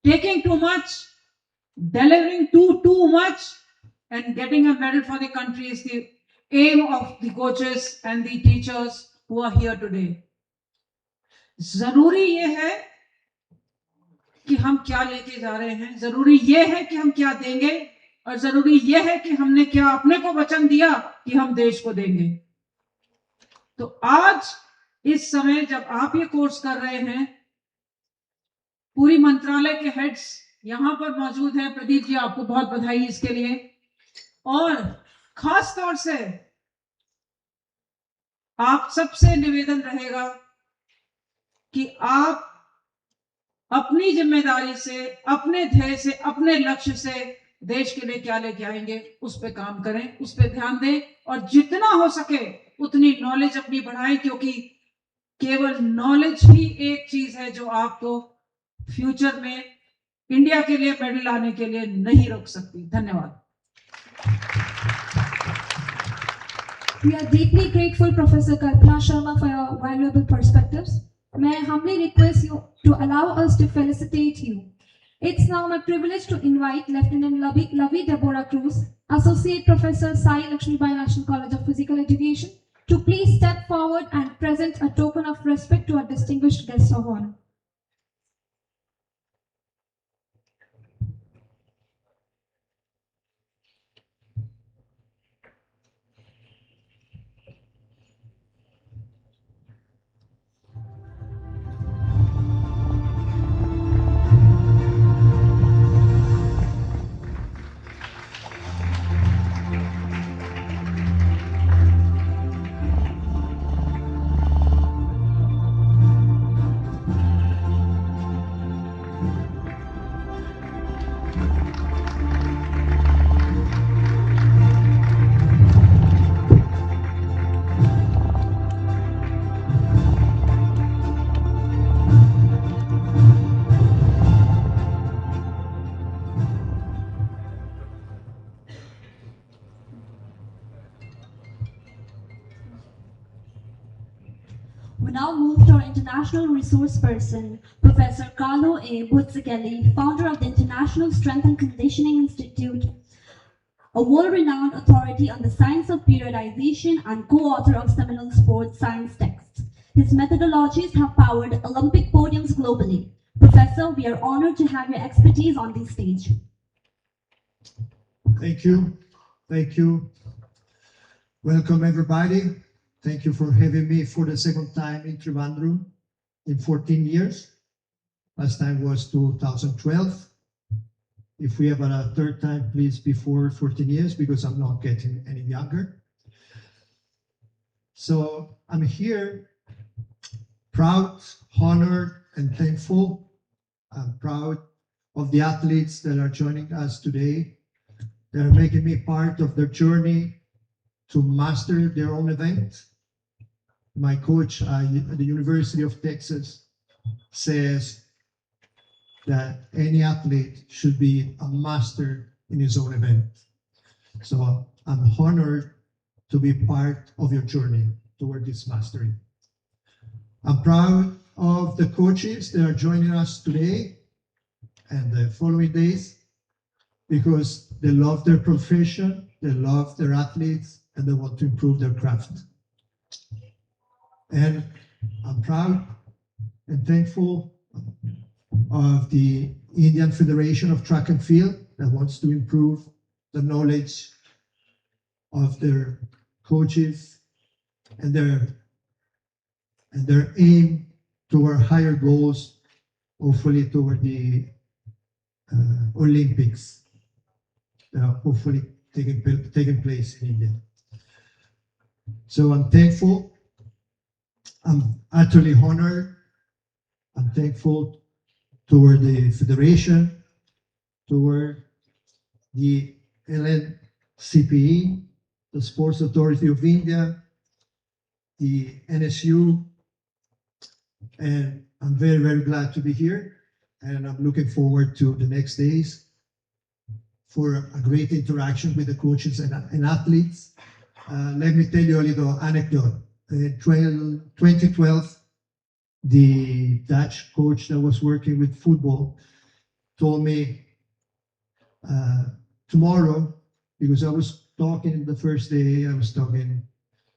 Taking too much, delivering too much, and getting a medal for the country is the aim of the coaches and the teachers who are here today. जरूरी ये है कि हम क्या लेके जा रहे हैं, जरूरी ये है कि हम क्या देंगे, और जरूरी ये है कि हमने क्या अपने को वचन दिया कि हम देश को देंगे. तो आज इस समय जब आप ये कोर्स कर रहे हैं, पूरी मंत्रालय के हेड्स यहां पर मौजूद हैं. प्रदीप जी, आपको बहुत बधाई इसके लिए. और खास तौर से आप सबसे निवेदन रहेगा कि आप अपनी जिम्मेदारी से, अपने ध्येय से, अपने लक्ष्य से देश के लिए क्या लेके आएंगे, उस पे काम करें, उस पे ध्यान दें, और जितना हो सके उतनी नॉलेज अपनी बढ़ाएं, क्योंकि केवल नॉलेज ही एक चीज है जो आपको फ्यूचर में इंडिया के लिए मेडल लाने के लिए नहीं रोक सकती. धन्यवाद. We are deeply grateful, Professor Kalpana Sharma, for your valuable perspectives. May I humbly request you to allow us to felicitate you. It's now my privilege to invite Lieutenant Lavi Deborah Cruz, Associate Professor Sai Lncpe, National College of Physical Education, to please step forward and present a token of respect to our distinguished guest of honor. We now move to our international resource person, Professor Carlo A. Buzzicelli, founder of the International Strength and Conditioning Institute, a world-renowned authority on the science of periodization and co-author of seminal sports science texts. His methodologies have powered Olympic podiums globally. Professor, we are honored to have your expertise on this stage. Thank you. Thank you. Welcome, everybody. Thank you for having me for the second time in Trivandrum in 14 years. Last time was 2012. If we have a third time, please, before 14 years, because I'm not getting any younger. So I'm here, proud, honored, and thankful. I'm proud of the athletes that are joining us today. They're making me part of their journey to master their own event. My coach at the University of Texas says that any athlete should be a master in his own event. So I'm honored to be part of your journey toward this mastery. I'm proud of the coaches that are joining us today and the following days, because they love their profession, they love their athletes, and they want to improve their craft. And I'm proud and thankful of the Indian Federation of Track and Field that wants to improve the knowledge of their coaches and their aim toward higher goals, hopefully toward the Olympics that are hopefully taking place in India. So I'm thankful. I'm utterly honored. I'm thankful toward the Federation, toward the LNCPE, the Sports Authority of India, the NSU, and I'm very, very glad to be here. And I'm looking forward to the next days for a great interaction with the coaches and athletes. Let me tell you a little anecdote. In 2012, the Dutch coach that was working with football told me tomorrow, because I was talking the first day, I was talking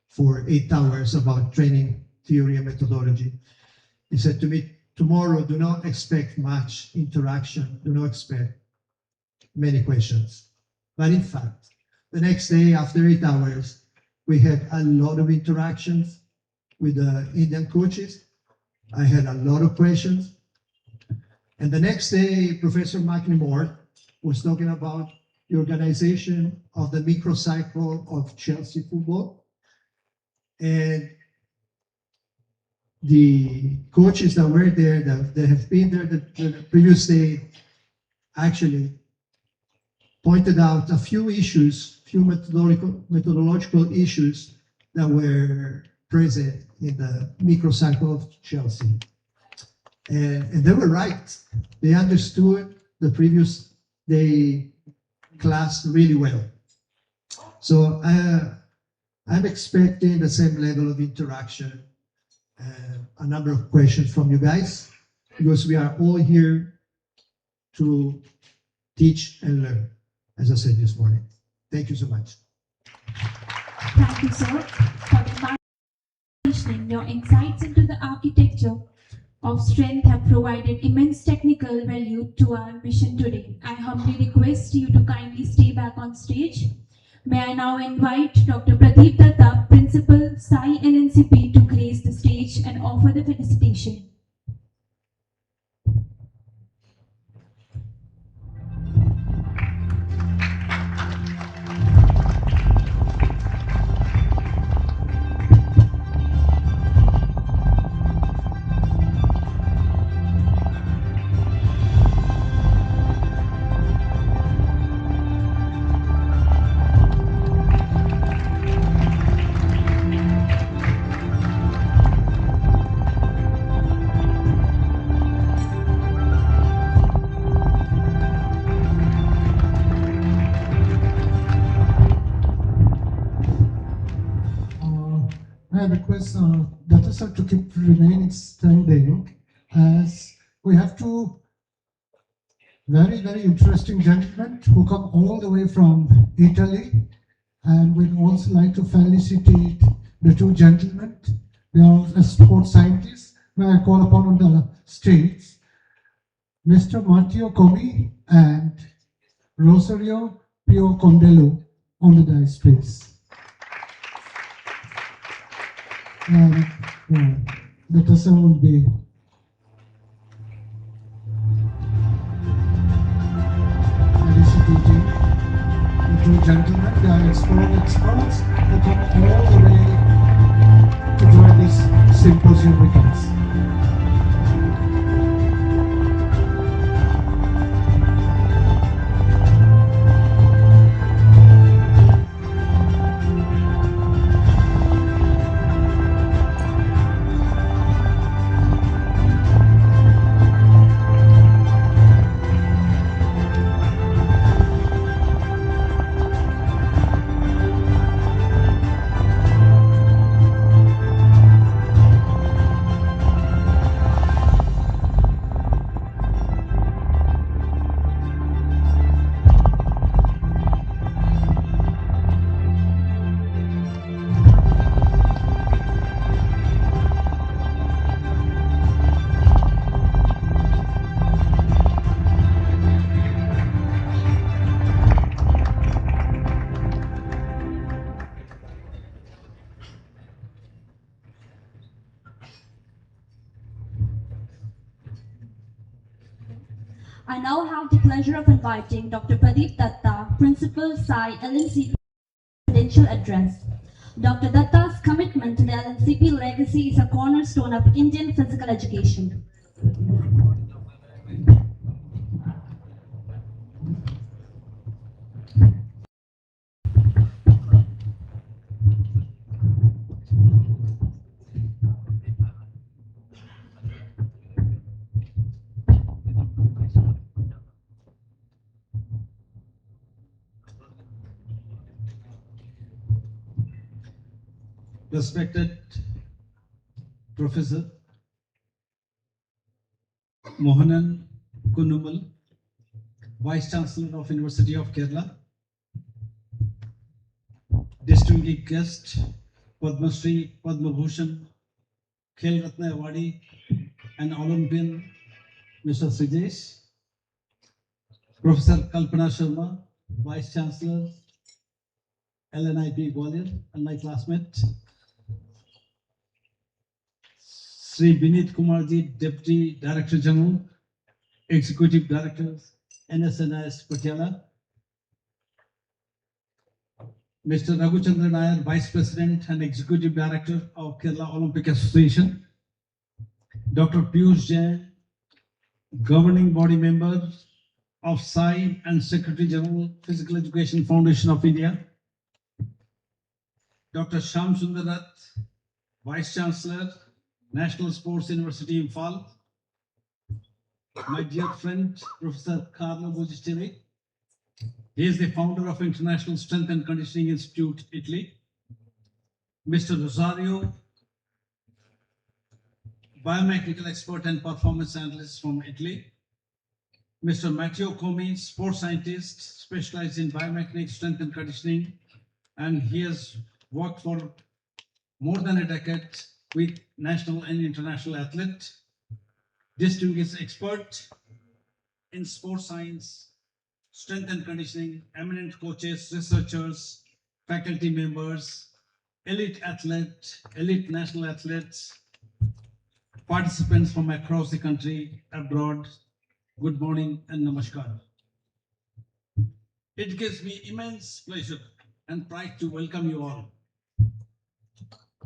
for 8 hours about training theory and methodology. He said to me, tomorrow, do not expect much interaction, do not expect many questions. But in fact, the next day, after 8 hours, we had a lot of interactions with the Indian coaches. I had a lot of questions. And the next day, Professor McLemore was talking about the organization of the microcycle of Chelsea football. And the coaches that were there, that have been there the previous day, actually pointed out a few issues, few methodological issues that were present in the microcycle of Chelsea. And they were right. They understood the previous day class really well. So I'm expecting the same level of interaction, a number of questions from you guys, because we are all here to teach and learn, as I said this morning. Thank you so much. Thank you, sir, for the mentioning. Your insights into the architecture of strength have provided immense technical value to our mission today. I humbly request you to kindly stay back on stage. May I now invite Dr. Pradeep Datta, Principal, Sai Lncpe, to grace the stage and offer the felicitation. I request Datta sir, to keep remaining standing, as we have two very, very interesting gentlemen who come all the way from Italy, and we'd also like to felicitate the two gentlemen. They are sports scientists. May I call upon on the stage Mr. Matteo Comi and Rosario Pio Condelo on the dais, please. The Tessa will be felicitating the two gentlemen. They are experts who come all the way to join this symposium with us. I now have the pleasure of inviting Dr. Pradeep Datta, Principal, Sai Lncpe Presidential Address. Dr. Datta's commitment to the LNCP legacy is a cornerstone of Indian physical education. Respected Professor Mohanan Kunumal, Vice Chancellor of University of Kerala, distinguished guest, Padma Shri, Padma Bhushan, Khel Ratna Awardee, and Olympian Mr. Sujesh, Professor Kalpana Sharma, Vice Chancellor, LNIP Gwalior, and my classmate, Sri Binit Kumarji, Deputy Director General, Executive Director, NSNIS Patiala, Mr. Raghuchandra Nair, Vice President and Executive Director of Kerala Olympic Association, Dr. Piyush Jain, Governing Body Member of Sai and Secretary General, Physical Education Foundation of India, Dr. Shyam Sundar Rath, Vice Chancellor, National Sports University Imphal, my dear friend, Professor Carlo Bugisteri. He is the founder of International Strength and Conditioning Institute, Italy. Mr. Rosario, biomechanical expert and performance analyst from Italy. Mr. Matteo Comi, sports scientist, specialized in biomechanics, strength and conditioning, and he has worked for more than a decade with national and international athletes. Distinguished expert in sports science, strength and conditioning, eminent coaches, researchers, faculty members, elite athletes, elite national athletes, participants from across the country, abroad. Good morning and namaskar. It gives me immense pleasure and pride to welcome you all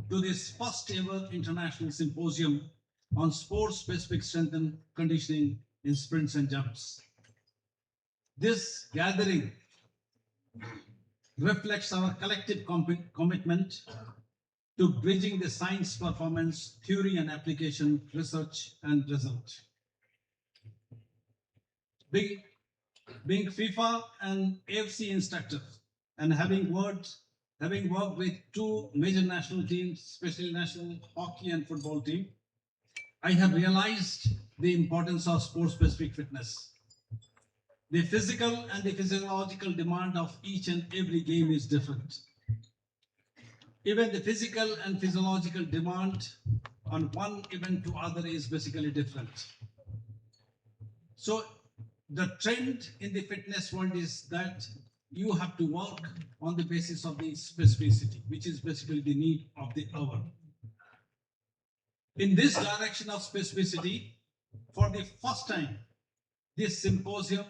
to this first ever international symposium on sports-specific strength and conditioning in sprints and jumps. This gathering reflects our collective commitment to bridging the science, performance, theory and application, research and result. Being FIFA and AFC instructor and having worked having worked with two major national teams, especially national hockey and football team, I have realized the importance of sport-specific fitness. The physical and the physiological demand of each and every game is different. Even the physical and physiological demand on one event to other is basically different. So the trend in the fitness world is that you have to work on the basis of the specificity, which is basically the need of the hour. In this direction of specificity, for the first time, this symposium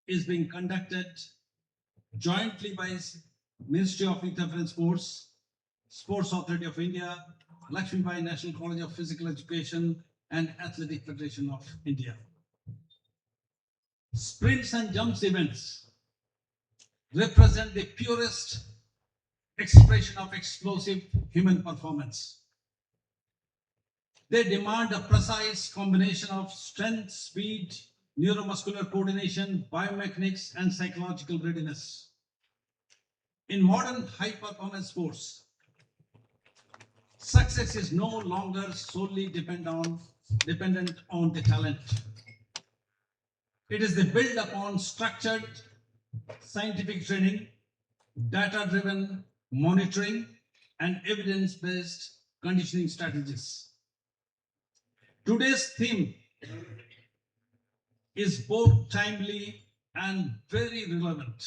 is being conducted jointly by Ministry of Youth and Sports, Sports Authority of India, Lakshmibai National College of Physical Education, and Athletic Federation of India. Sprints and jumps events represent the purest expression of explosive human performance. They demand a precise combination of strength, speed, neuromuscular coordination, biomechanics, and psychological readiness. In modern high-performance sports, success is no longer solely dependent on the talent. It is the build upon structured scientific training, data-driven monitoring, and evidence-based conditioning strategies. Today's theme is both timely and very relevant.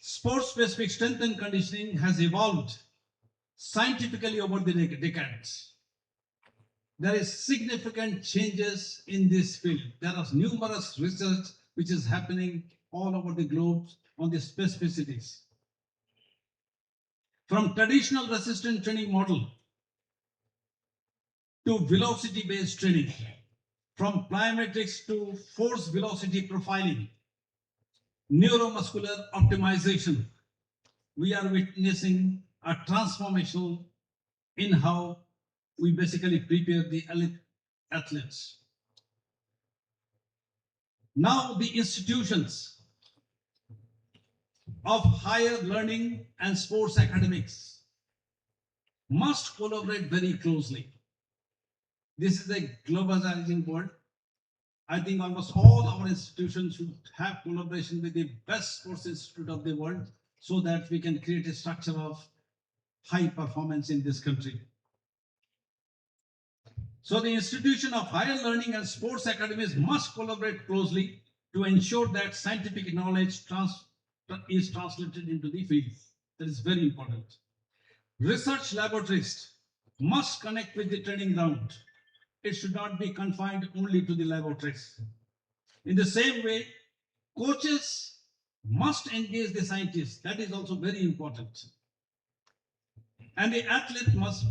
Sport-specific strength and conditioning has evolved scientifically over the decades. There is significant changes in this field. There are numerous research which is happening all over the globe on the specificities. From traditional resistance training model to velocity-based training, from plyometrics to force velocity profiling, neuromuscular optimization, we are witnessing a transformation in how we basically prepare the elite athletes. Now the institutions of higher learning and sports academics must collaborate very closely. This is a globalizing world. I think almost all our institutions should have collaboration with the best sports institute of the world so that we can create a structure of high performance in this country. So the institution of higher learning and sports academies must collaborate closely to ensure that scientific knowledge is translated into the field. That is very important. Research laboratories must connect with the training ground. It should not be confined only to the laboratories. In the same way, coaches must engage the scientists. That is also very important. And the athlete must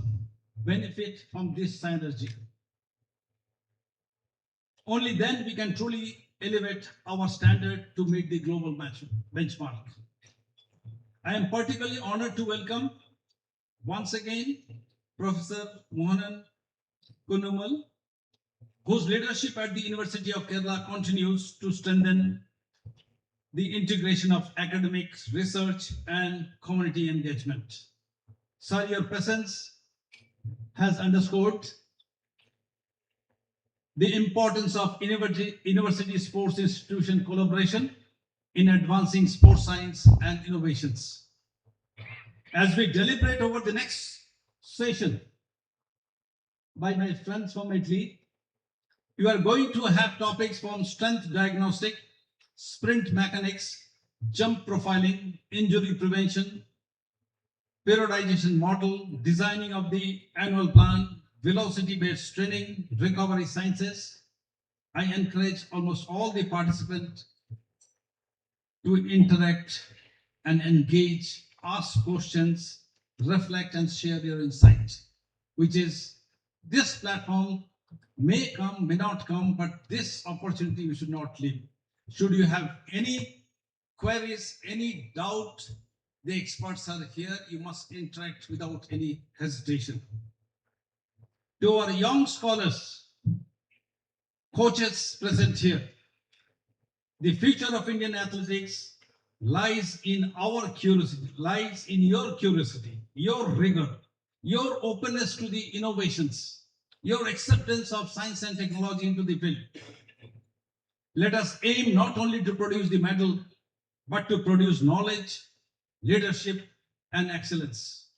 benefit from this synergy. Only then we can truly elevate our standard to meet the global benchmark. I am particularly honored to welcome once again Professor Mohanan Kunumal, whose leadership at the University of Kerala continues to strengthen the integration of academics, research, and community engagement. Sir, your presence has underscored the importance of university sports institution collaboration in advancing sports science and innovations. As we deliberate over the next session by my friends from Italy, you are going to have topics from strength diagnostic, sprint mechanics, jump profiling, injury prevention, periodization model, designing of the annual plan, velocity-based training, recovery sciences. I encourage almost all the participants to interact and engage, ask questions, reflect and share your insight, which is this platform may come, may not come, but this opportunity you should not leave. Should you have any queries, any doubt, the experts are here. You must interact without any hesitation. To our young scholars, coaches present here, the future of Indian athletics lies in our curiosity, lies in your curiosity, your rigor, your openness to the innovations, your acceptance of science and technology into the field. Let us aim not only to produce the medal, but to produce knowledge, leadership, and excellence.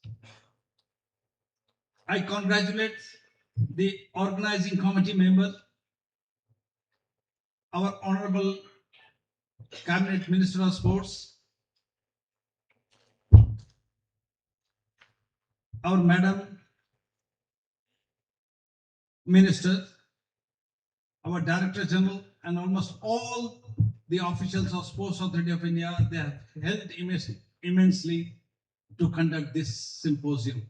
I congratulate the organizing committee member, our Honorable Cabinet Minister of Sports, our Madam Minister, our Director General, and almost all the officials of Sports Authority of India. They have helped immensely to conduct this symposium.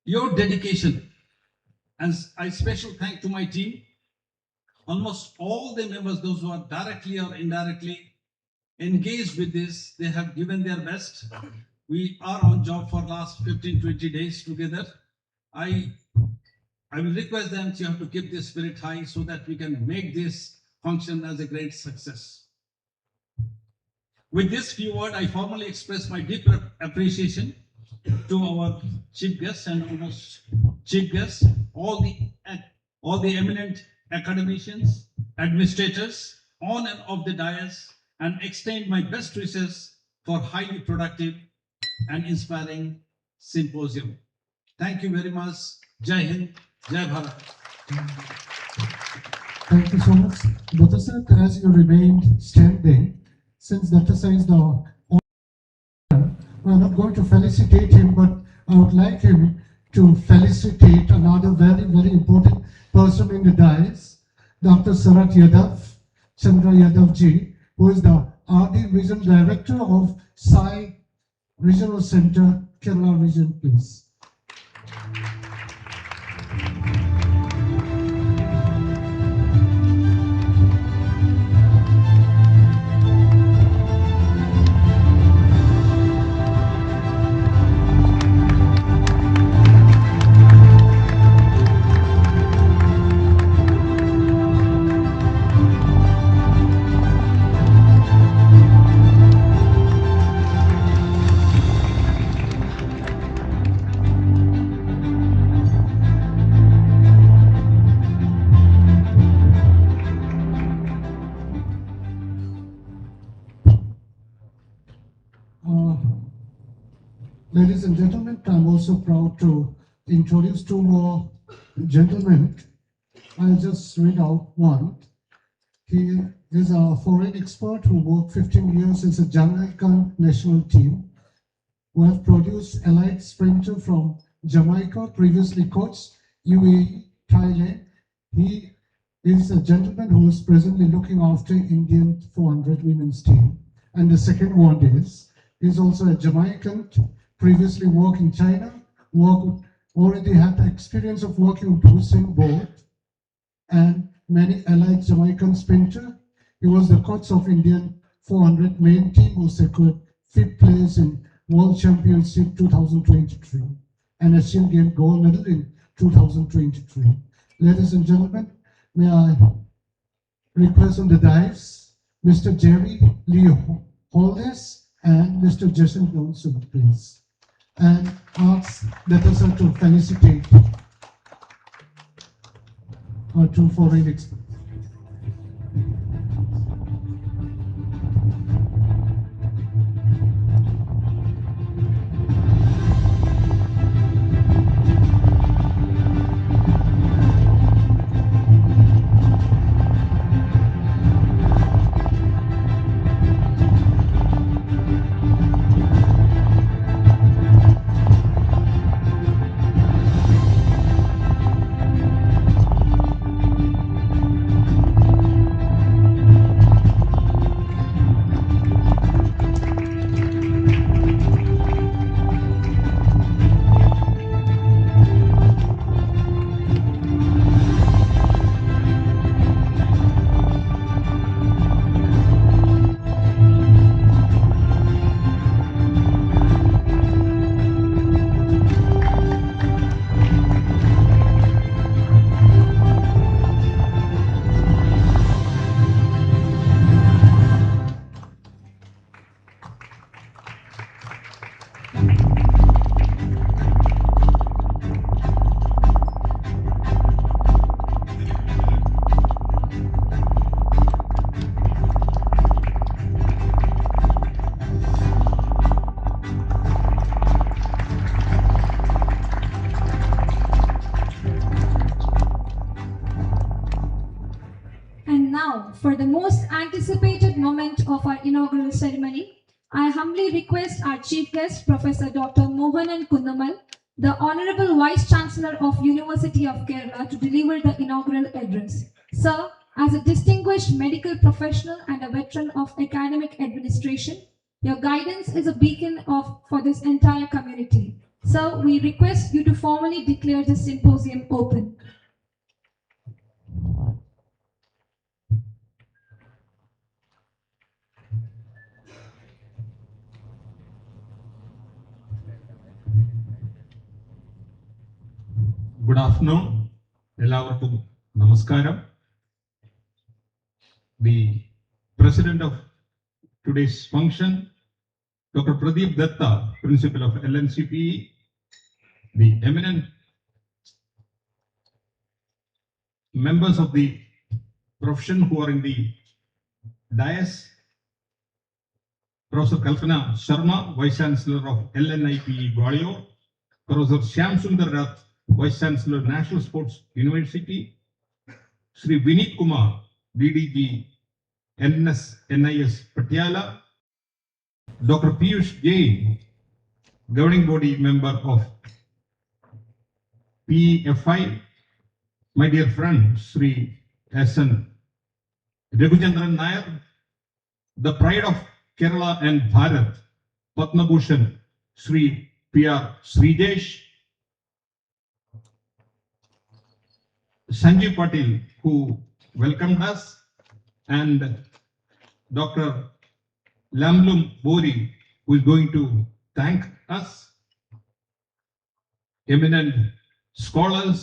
Your dedication, and I special thank to my team, almost all the members, those who are directly or indirectly engaged with this, they have given their best. We are on job for last 15-20 days together. I will request them to have to keep the spirit high so that we can make this function as a great success. With this few words, I formally express my deep appreciation to our chief guests and almost chief guests, all the eminent academicians, administrators on and off the dais, and extend my best wishes for highly productive and inspiring symposium. Thank you very much. Jai Hind, Jai Bharat. Thank you so much. Dr. Sir, as you remained standing, since Dr. Sir is the owner, we are not going to felicitate him, but I would like him to felicitate another very, very important person in the dais, Dr. Sarat Yadav, Chandra Yadav ji, who is the RD Regional Director of Sai Regional Center, Kerala Region, please. Ladies and gentlemen, I'm also proud to introduce two more gentlemen. I'll just read out one. He is a foreign expert who worked 15 years as a Jamaican national team, who have produced elite sprinter from Jamaica, previously coached UAE, Thailand. He is a gentleman who is presently looking after Indian 400 women's team. And the second one is, he's also a Jamaican, previously worked in China, already had the experience of working with Usain Bolt and many allied Jamaican sprinter. He was the coach of Indian 400 main team who secured 5th place in World Championship 2023 and Asian Games gold medal in 2023. Ladies and gentlemen, may I request on the dais Mr. Jerry Lee Holdes and Mr. Jason Johnson, please, and ask Dr. Sir to felicitate our two foreign experts. anticipated moment of our inaugural ceremony, I humbly request our Chief Guest, Professor Dr. Mohanan Kundamal, the Honorable Vice Chancellor of University of Kerala, to deliver the inaugural address. Sir, as a distinguished medical professional and a veteran of academic administration, your guidance is a beacon for this entire community. Sir, we request you to formally declare this symposium open. Good afternoon. എല്ലാവർക്കും നമസ്കാരം. The president of today's function, Dr. Pradeep Datta, principal of LNCPE, the eminent members of the profession who are in the dais, Professor Kalpana Sharma, Vice Chancellor of LNIPE Gwalior, Professor Shyam Sundar Rath, Vice Chancellor, National Sports University, Sri Vinit Kumar, DDG, NIS Patiala, Dr. Piyush Jain, Governing Body Member of PFI, my dear friend, Sri S.N. Raghujendran Nair, the pride of Kerala and Bharat, Padma Bhushan, Sri P.R. Srijesh, Sanjeev Patil, who welcomed us, and Dr. Lamlum Bori, who is going to thank us, eminent scholars,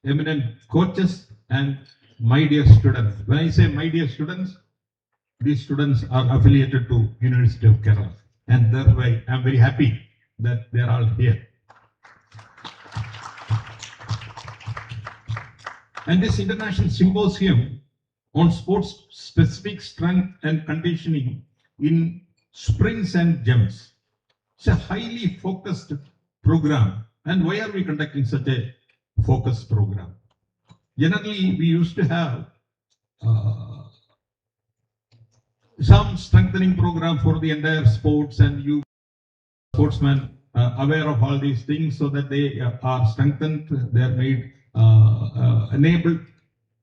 eminent coaches, and my dear students. When I say my dear students, these students are affiliated to University of Kerala, and thereby I am very happy that they are all here. And this international symposium on sports specific strength and conditioning in sprints and jumps. It's a highly focused program. And why are we conducting such a focused program? Generally, we used to have some strengthening program for the entire sports, and you sportsmen aware of all these things so that they are strengthened, they are made enabled.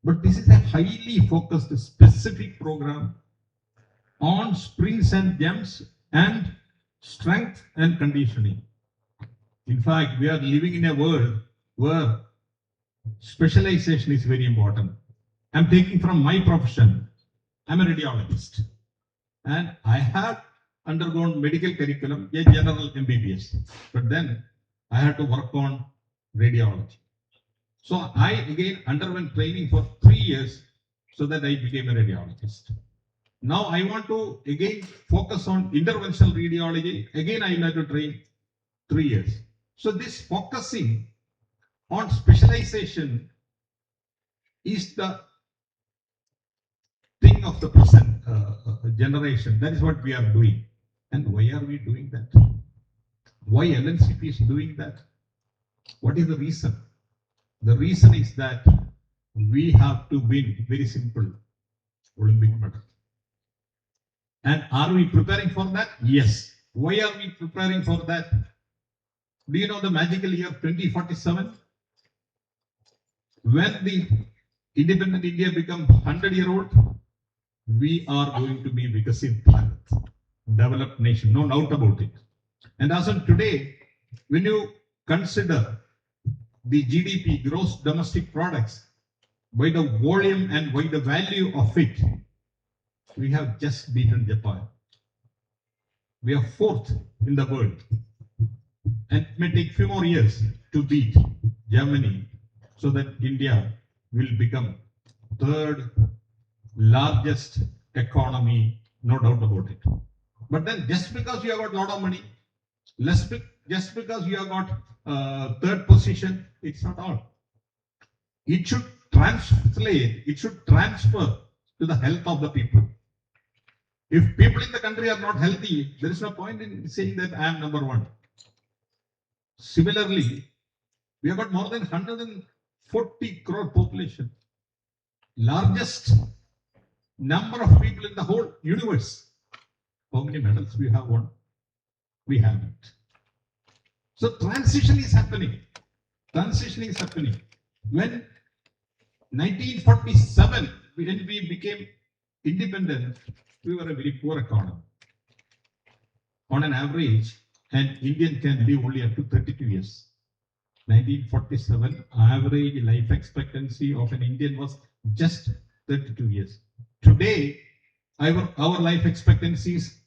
But this is a highly focused, specific program on sprints and jumps and strength and conditioning. In fact, we are living in a world where specialization is very important. I'm taking from my profession. I'm a radiologist, and I have undergone medical curriculum, a general MBBS, but then I had to work on radiology. So I again underwent training for 3 years so that I became a radiologist. Now I want to again focus on interventional radiology. Again, I had to train 3 years. So this focusing on specialization is the thing of the present generation. That is what we are doing. And why are we doing that? Why LNCP is doing that? What is the reason? The reason is that we have to win, very simple, Olympic medal. And are we preparing for that? Yes. Why are we preparing for that? Do you know the magical year 2047? When the independent India becomes 100-year-old, we are going to be Vikasit Bharat, developed nation, no doubt about it. And as of today, when you consider the GDP, gross domestic products, by the volume and by the value of it, we have just beaten Japan. We are 4th in the world, and it may take few more years to beat Germany, so that India will become 3rd largest economy, no doubt about it. But then just because you have got a lot of money, just because you have got 3rd position, it's not all. It should translate, it should transfer to the health of the people. If people in the country are not healthy, there is no point in saying that I am number 1. Similarly, we have got more than 140 crore population, largest number of people in the whole universe. How many medals we have won? We haven't. So transition is happening. Transition is happening. When 1947, when we became independent, we were a very poor economy. On an average, an Indian can live only up to 32 years. 1947, average life expectancy of an Indian was just 32 years. Today, our life expectancy is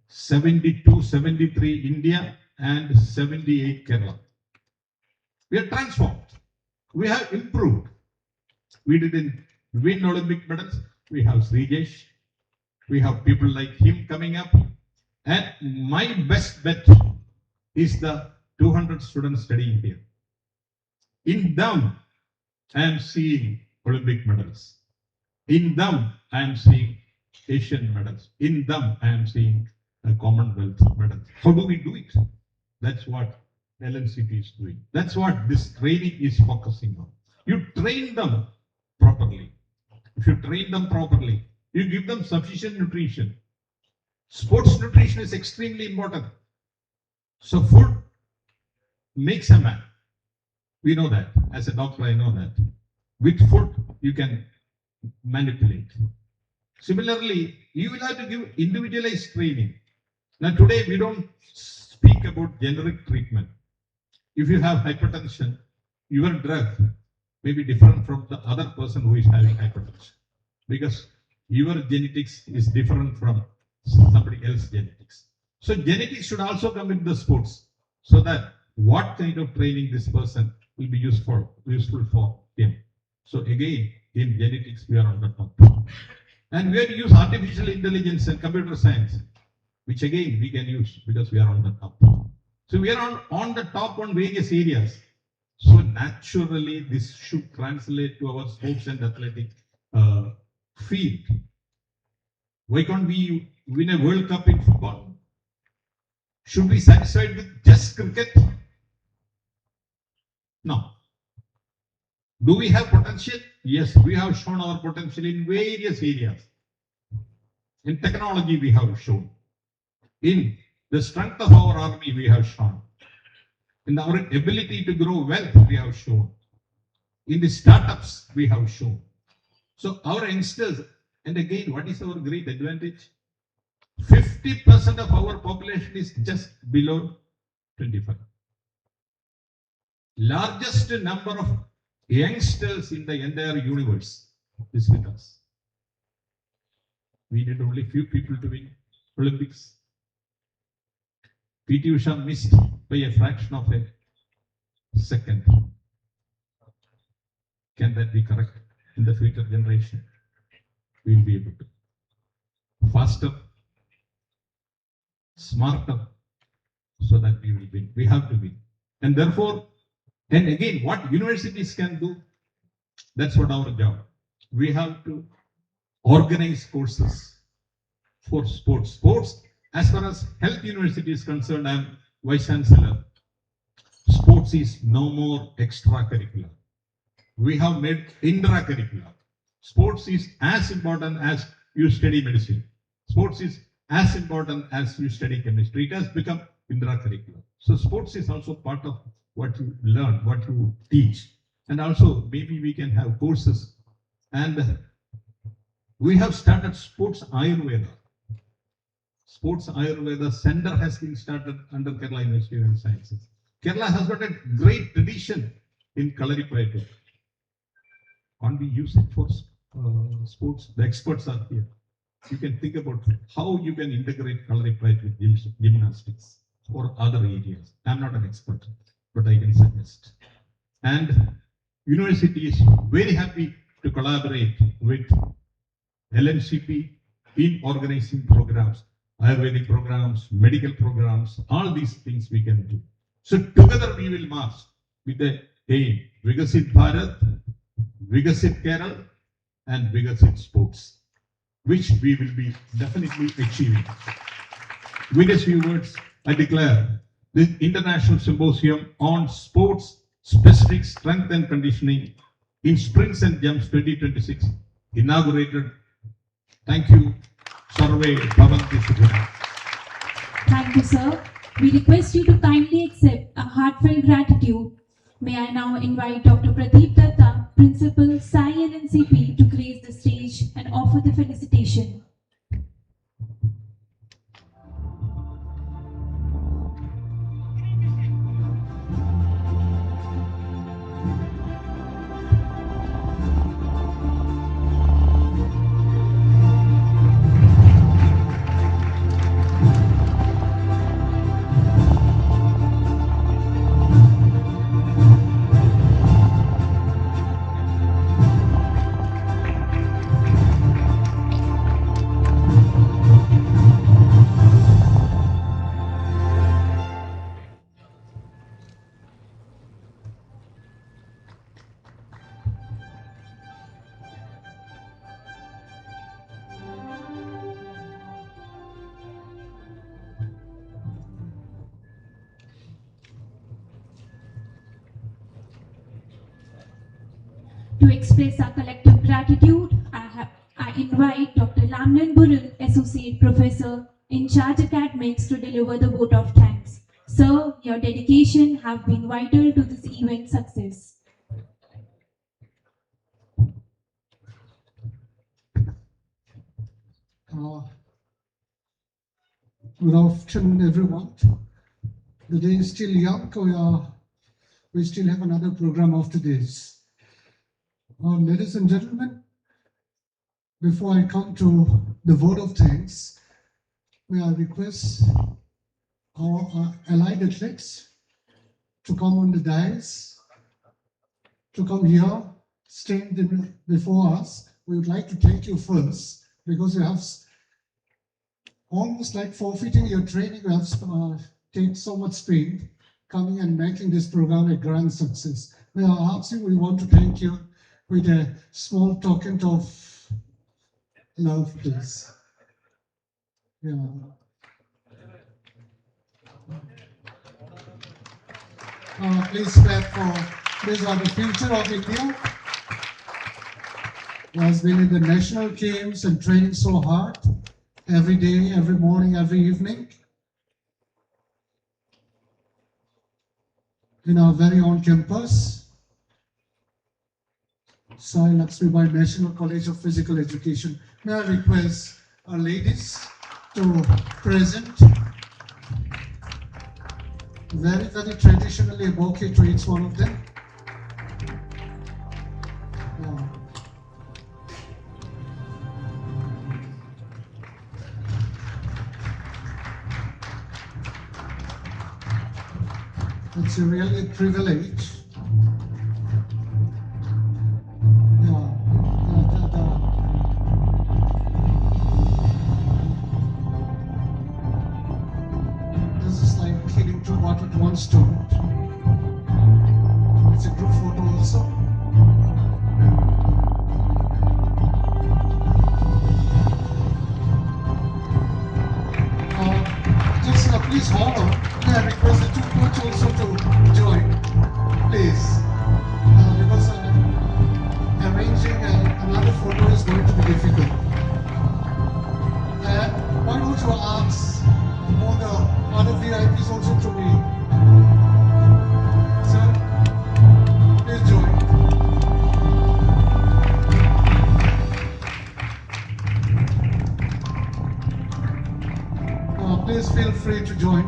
72, 73 India and 78 Kerala. We are transformed. We have improved. We didn't win Olympic medals. We have Srijesh. We have people like him coming up. And my best bet is the 200 students studying here. In them, I am seeing Olympic medals. In them, I am seeing Asian medals. In them, I am seeing a Commonwealth medal. How do we do it? That's what LNCP is doing. That's what this training is focusing on. You train them properly. If you train them properly, you give them sufficient nutrition. Sports nutrition is extremely important. So food makes a man. We know that. As a doctor, I know that. With food, you can manipulate. Similarly, you will have to give individualized training. Now today, we don't speak about generic treatment. If you have hypertension, your drug may be different from the other person who is having hypertension. Because your genetics is different from somebody else's genetics. So genetics should also come into the sports, so that what kind of training this person will be useful for him. So again, in genetics, we are on the top. And we have to use artificial intelligence and computer science, which again we can use because we are on the top. So we are on the top on various areas. So naturally, this should translate to our sports and athletic field. Why can't we win a World Cup in football? Should we be satisfied with just cricket? No. Do we have potential? Yes, we have shown our potential in various areas. In technology, we have shown. In the strength of our army, we have shown. In our ability to grow wealth, we have shown. In the startups, we have shown. So our youngsters, and again, what is our great advantage? 50% of our population is just below 25. Largest number of youngsters in the entire universe is with us. We need only few people to win Olympics. PT Usha missed by a fraction of a second. Can that be correct in the future generation? We will be able to. Faster, smarter, so that we will win. We have to win. And therefore, and again, what universities can do, that's what our job. We have to organize courses for sports. Sports, as far as health university is concerned, I am Vice Chancellor. Sports is no more extracurricular. We have made intracurricular. Sports is as important as you study medicine. Sports is as important as you study chemistry. It has become intracurricular. So sports is also part of what you learn, what you teach. And also maybe we can have courses. And we have started Sports Ayurveda. Sports Ayurveda Center has been started under Kerala University of Sciences. Kerala has got a great tradition in Kalaripayattu. Can't we use it for sports? The experts are here. You can think about how you can integrate Kalaripayattu with gymnastics or other areas. I'm not an expert, but I can suggest. And university is very happy to collaborate with LNCP in organizing programs, Ayurvedic programs, medical programs, all these things we can do. So together we will march with the aim, Vigasit Bharat, Vigasit Kerala, and Vigasit Sports, which we will be definitely achieving. With these few words, I declare this International Symposium on Sports Specific Strength and Conditioning in Sprints and Jumps 2026 inaugurated Thank you. Sarve Bhavantu Sukhina. Thank you, sir. We request you to kindly accept a heartfelt gratitude. May I now invite Dr. Pradeep Datta, Principal, Sai Lncpe, to grace the stage and offer the felicitation. To express our collective gratitude, I invite Dr. Lamnan Burul, Associate Professor in charge academics, to deliver the vote of thanks. Sir, your dedication have been vital to this event's success. Good afternoon, everyone. The day is still young. We still have another program after this. Ladies and gentlemen, before I come to the vote of thanks, may I request our allied athletes to come on the dais, to come here, stand before us. We would like to thank you first, because you have almost like forfeiting your training. You have taken so much pain coming and making this program a grand success. May I ask you, we want to thank you with a small token of love, please. Yeah. Please clap for, these are the future of India. Who has been in the national games and training so hard, every day, every morning, every evening. In our very own campus, Sai Lncpe National College of Physical Education. May I request our ladies to present very, very traditionally a bouquet to each one of them. It's really a privilege. This is like killing two birds with one stone. It's a group photo also. Please hold on. May I request the two coaches also to join, please, because arranging another photo is going to be difficult. Why don't you ask all the other VIPs also to be? Sir, please join. Please feel free to join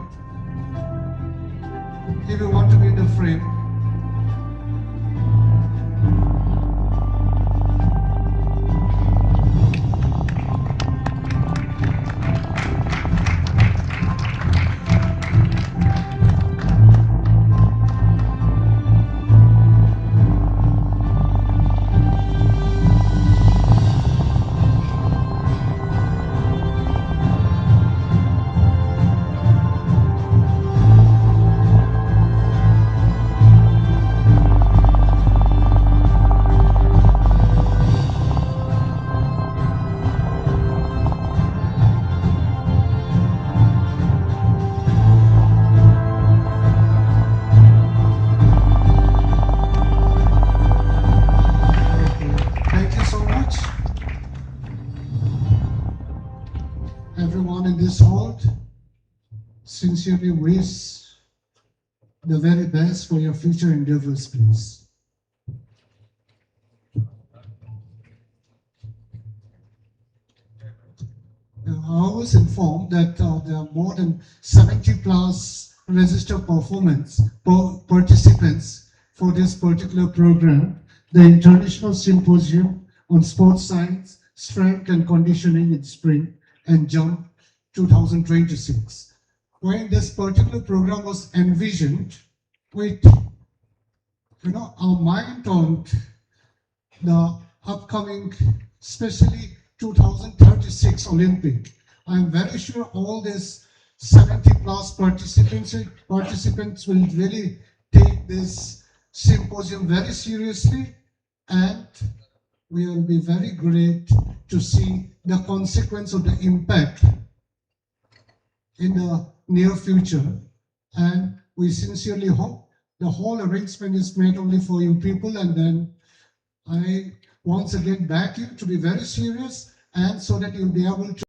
if you want to be in the frame. everyone in this hall sincerely wish the very best for your future endeavors, please. I was informed that there are more than 70 plus registered participants for this particular program, the International Symposium on Sports Science, Strength and Conditioning in Spring and Jump 2026. When this particular program was envisioned with, our mind on the upcoming, especially 2036 Olympic. I'm very sure all these 70 plus participants will really take this symposium very seriously, and we will be very great to see the consequence of the impact in the near future. And we sincerely hope the whole arrangement is made only for you people, and then I once again beg you to be very serious, and so that you'll be able to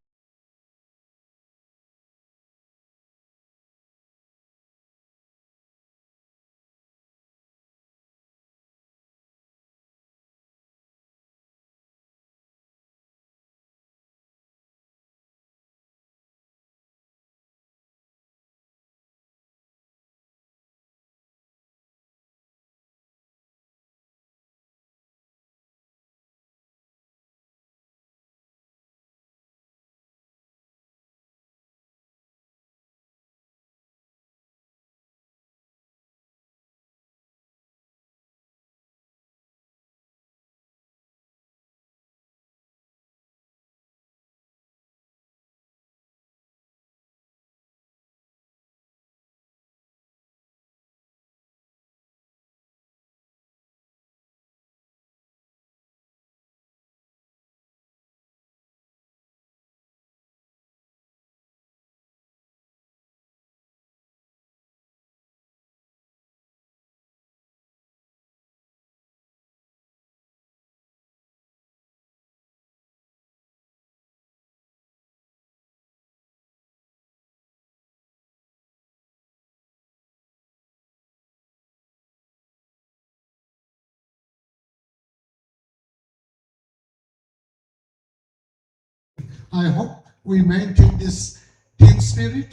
I hope we maintain this team spirit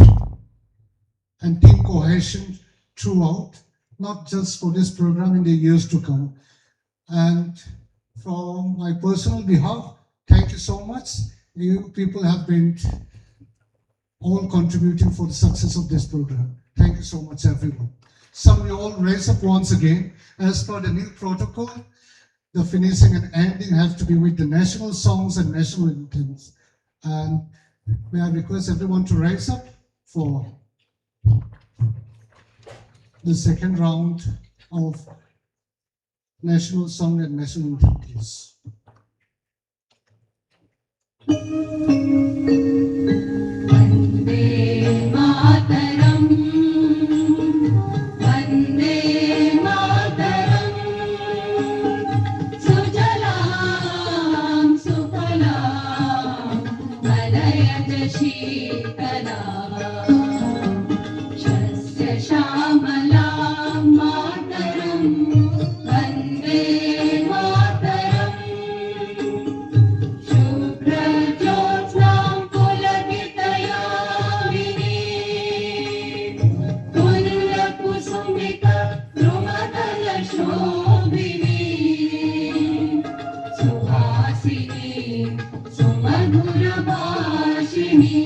and team cohesion throughout, not just for this program in the years to come. And from my personal behalf, thank you so much. You people have been all contributing for the success of this program. Thank you so much, everyone. Some you all raise up once again. As per the new protocol, the finishing and ending have to be with the national songs and national anthems. And may I request everyone to rise up for the second round of national song and national anthem, please. Vande Mataram, Vande Mataram, Sujalam Sufalam, Malayat Shikalam, Shasya Shamalam Mataram, Vande Mataram, Shubhra Jyotsnam Pulakitayamini, Pulla Kusumika Dhrumadala Shobhini, Suhasini Sumadhura Bhashini,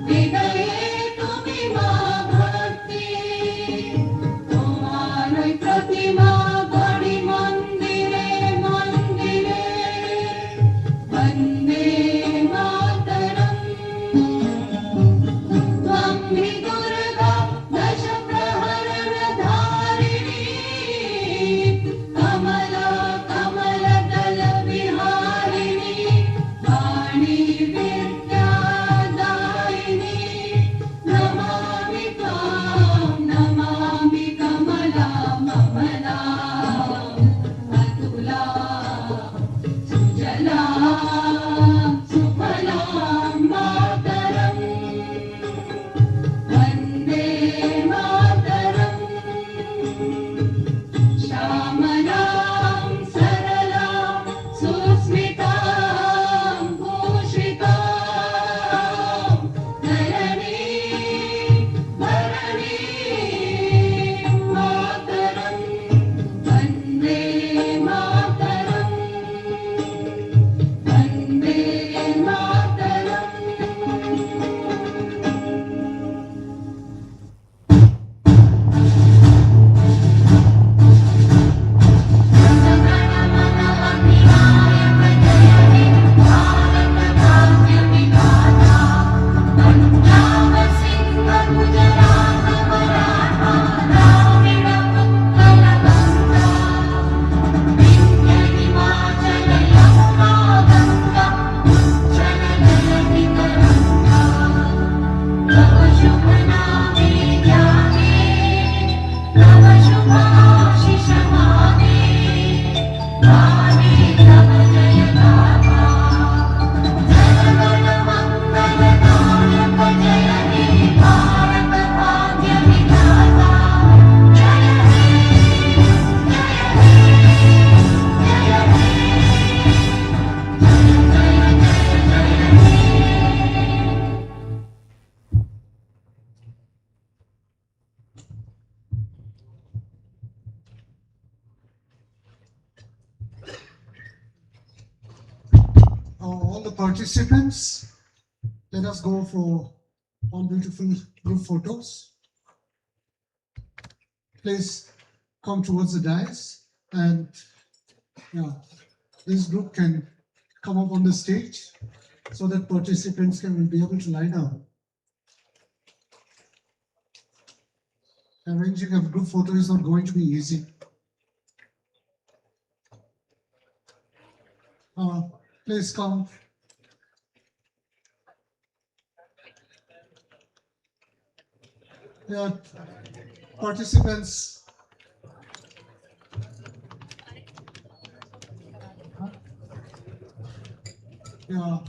হৃদয়ে তুমি মা ভর্তি, তোমারই প্রতিমা গড়ি মন্দিরে মন্দিরে, বন্দে মাতরম। ত্বং হি দুর্গা দশ প্রহরণ ধারিণী, কমলা কমল দল বিহারিণী, वाणी विद्यादायिनी, नमामि त्वां नमामि कमला ममला, अतुला सुजला सुफला मातरम्, वन्दे मातरम्। श्यामलां सरलां सुस्मितां भूषितां, धरणीं भरणीं मातरम्, वन्दे मातरम्, वन्दे मातरम्। पंजाब सिंध गुजरात मराठा द्राविड उत्कल गंगा, विंध्य हिमाचल यमुना गंगा, उज्जल जलधि तरंगा, तव शुभ नामे जागे, तव शुभ आशीष मागे, गावे तव जय गाथा, जनगण मंगलदायक जय हे भारत भाग्य विधाता, जय हे जय हे जय हे, जय जय जय जय हे। All the participants, let us go for one beautiful group photos. Please come towards the dais, and this group can come up on the stage so that participants can be able to lie down. Arranging a group photo is not going to be easy. Please come. Yeah, participants. Yeah.